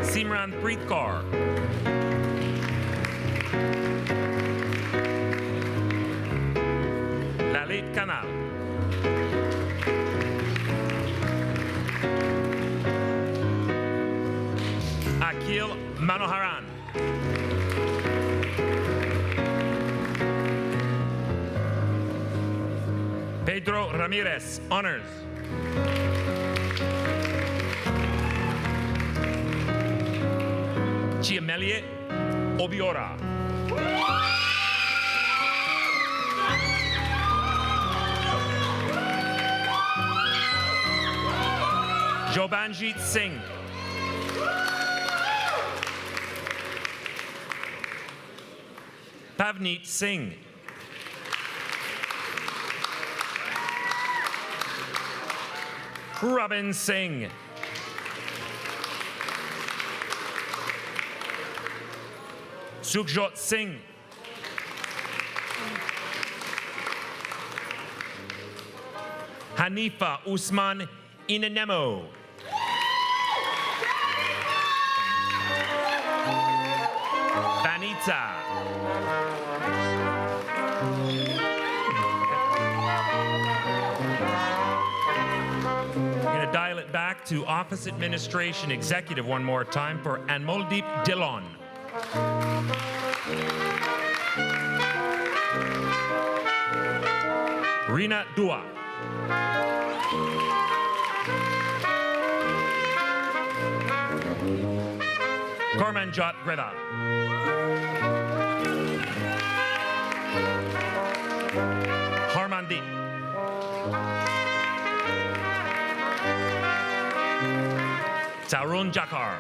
Simran Preet Kaur. Lalit Kanal. Akil Manoharan. Pedro Ramirez, honors. Chiamelie Obiora. Jobanjit Singh. Pavneet Singh. Robin Singh. Sukhjot Singh. Hanifa Usman Inanemo. Vanita. We're going to dial it back to Office Administration Executive one more time for Anmoldeep Dillon. Rina Dua. Kormanjot Greda. Harmandeep. Tarun Jakar.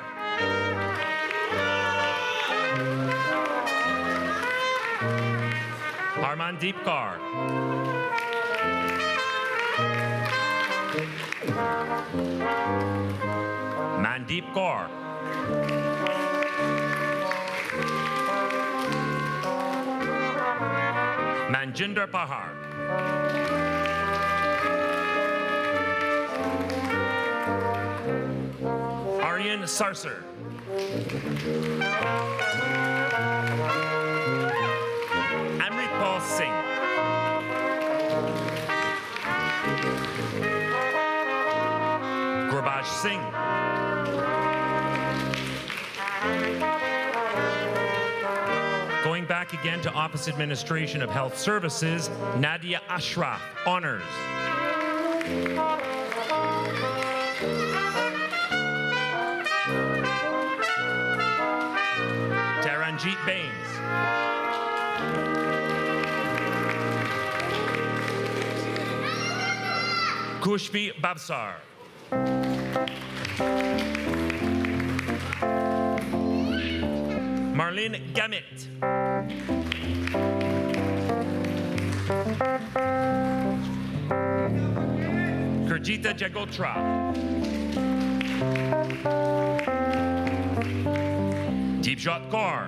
Harmandeep Kaur. Mandeep Kaur. Manjinder Pahar. Aryan Sarser. Amritpal Singh. Gurbaj Singh. Going back again to Office Administration of Health Services, Nadia Ashraf, honors. Taranjeet Bains. Kushvi Babsar. Marlene Gamit. Gurjita Jagotra. Deepjot Kaur.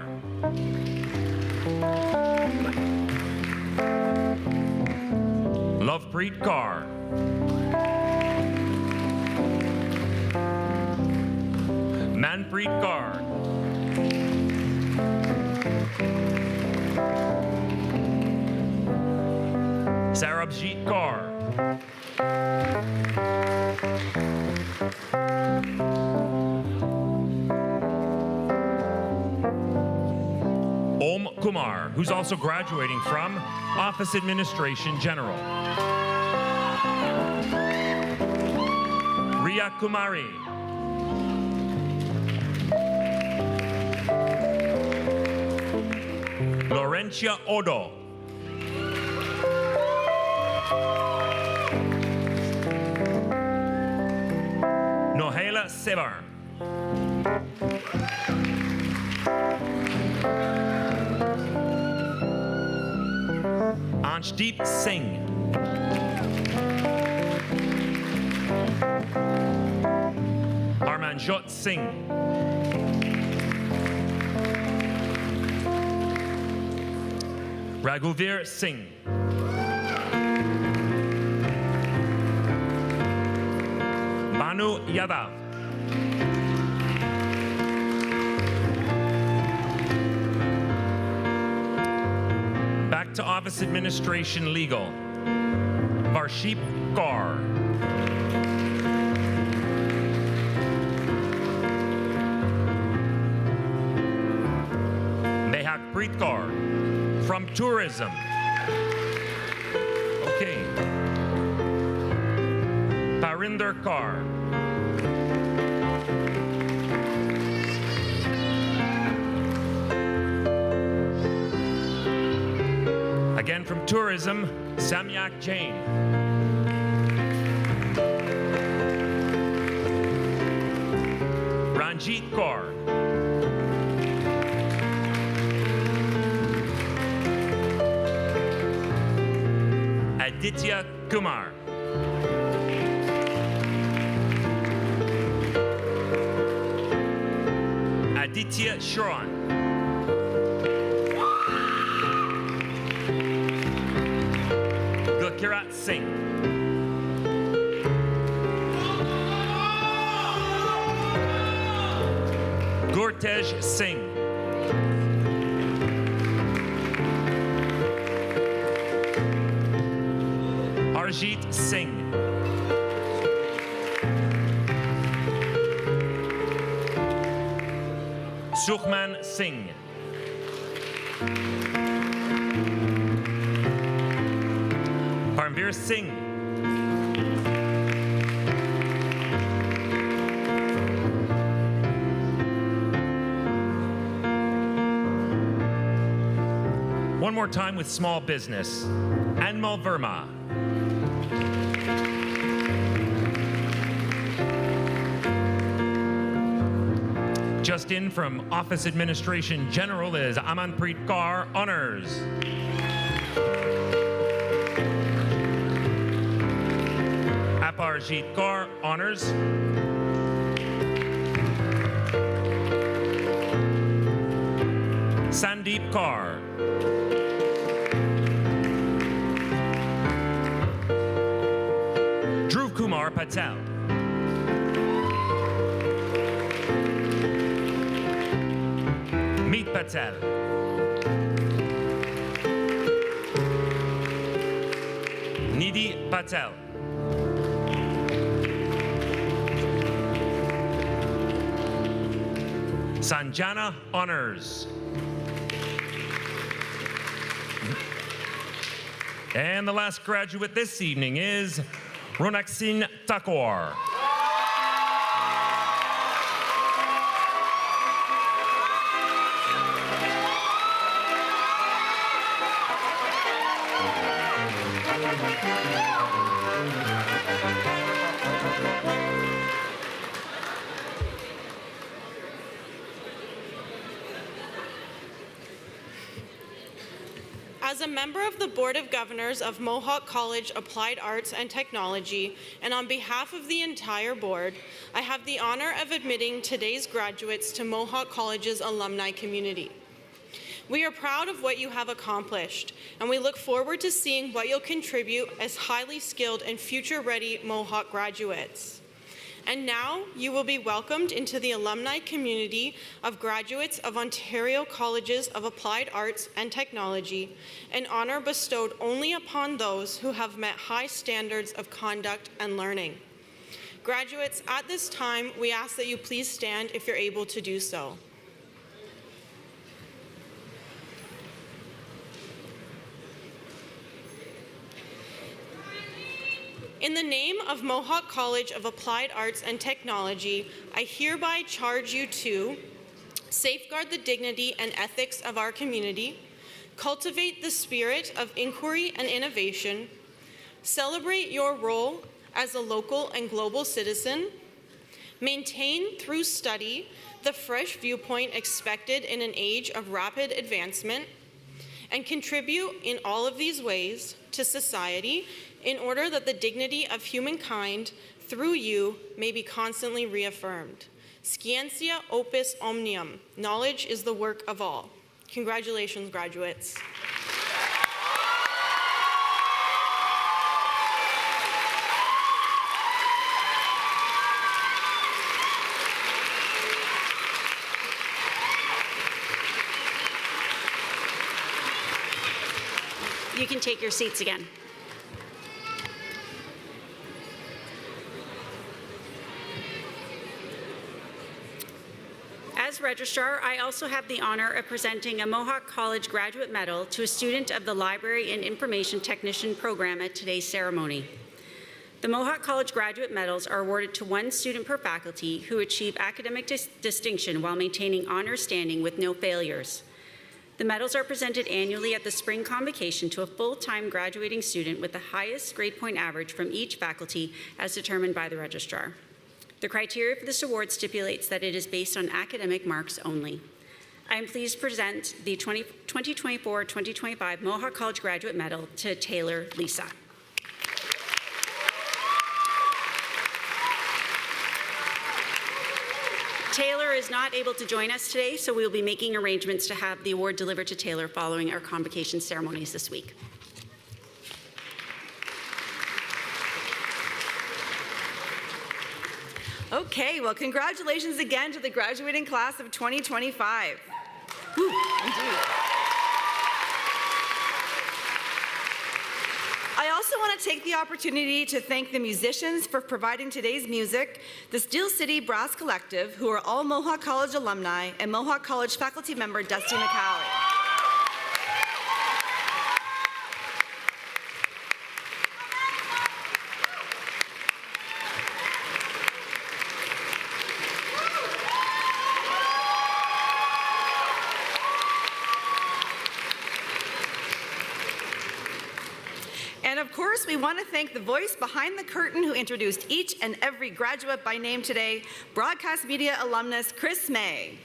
Lovepreet Kaur. Manpreet Kaur. Sarabjit Kaur. Om Kumar, who's also graduating from Office Administration General. Riya Kumari. Laurentia Odo. Priya Sevar. Anshdeep Singh. Armanjot Singh. Raghuvir Singh. Banu Yadav. Back to Office Administration Legal. Varship Kaur. Mehak Preet Kaur from Tourism. Okay. Parinder Kaur. Again from Tourism, Samyak Jain. Ranjit Kaur. Aditya Kumar. Aditya Shravan. Gulkirat Singh. Gurtej Singh. Arjit Singh. Sukhman Singh. Parmveer Singh. One more time with small business. Anmol Verma. Just in from Office Administration General is Amanpreet Kaur, Honors. Aparjit Kaur, Honors. Sandeep Kaur. Dhruv Kumar Patel. Meet Patel. Nidhi Patel. Sanjana Honors. And the last graduate this evening is Ronaksin Thakur. As a member of the Board of Governors of Mohawk College Applied Arts and Technology, and on behalf of the entire board, I have the honor of admitting today's graduates to Mohawk College's alumni community. We are proud of what you have accomplished, and we look forward to seeing what you'll contribute as highly skilled and future-ready Mohawk graduates. And now you will be welcomed into the alumni community of graduates of Ontario Colleges of Applied Arts and Technology, an honor bestowed only upon those who have met high standards of conduct and learning. Graduates, at this time, we ask that you please stand if you're able to do so. In the name of Mohawk College of Applied Arts and Technology, I hereby charge you to safeguard the dignity and ethics of our community, cultivate the spirit of inquiry and innovation, celebrate your role as a local and global citizen, maintain through study the fresh viewpoint expected in an age of rapid advancement, and contribute in all of these ways to society in order that the dignity of humankind through you may be constantly reaffirmed. Scientia opus omnium. Knowledge is the work of all. Congratulations, graduates. You can take your seats again. As registrar, I also have the honor of presenting a Mohawk College Graduate Medal to a student of the Library and Information Technician program at today's ceremony. The Mohawk College Graduate Medals are awarded to one student per faculty who achieve academic distinction while maintaining honor standing with no failures. The medals are presented annually at the spring convocation to a full-time graduating student with the highest grade point average from each faculty as determined by the registrar. The criteria for this award stipulates that it is based on academic marks only. I am pleased to present the 2024-2025 Mohawk College Graduate Medal to Taylor Lisa. Taylor is not able to join us today, so we will be making arrangements to have the award delivered to Taylor following our convocation ceremonies this week. Okay, well, congratulations again to the graduating class of 2025. Woo, indeed. I also want to take the opportunity to thank the musicians for providing today's music, the Steel City Brass Collective, who are all Mohawk College alumni, and Mohawk College faculty member Dusty McKeil. And of course, we want to thank the voice behind the curtain who introduced each and every graduate by name today, broadcast media alumnus Chris May.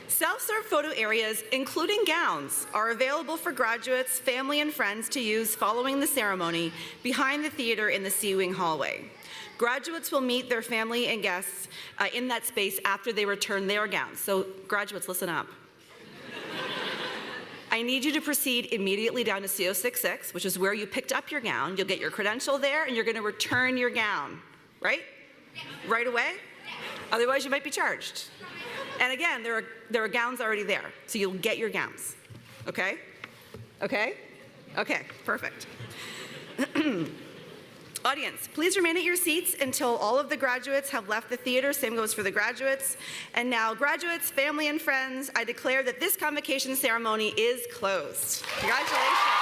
Self-serve photo areas, including gowns, are available for graduates, family, and friends to use following the ceremony behind the theater in the C-Wing hallway. Graduates will meet their family and guests in that space after they return their gowns. So graduates, listen up. I need you to proceed immediately down to CO66, which is where you picked up your gown. You'll get your credential there, and you're going to return your gown, right? Yeah. Right away? Yeah. Otherwise, you might be charged. And again, there are gowns already there, so you'll get your gowns. Okay? Okay? Okay, perfect. Audience, please remain at your seats until all of the graduates have left the theater. Same goes for the graduates. And now, graduates, family, and friends, I declare that this convocation ceremony is closed. Congratulations.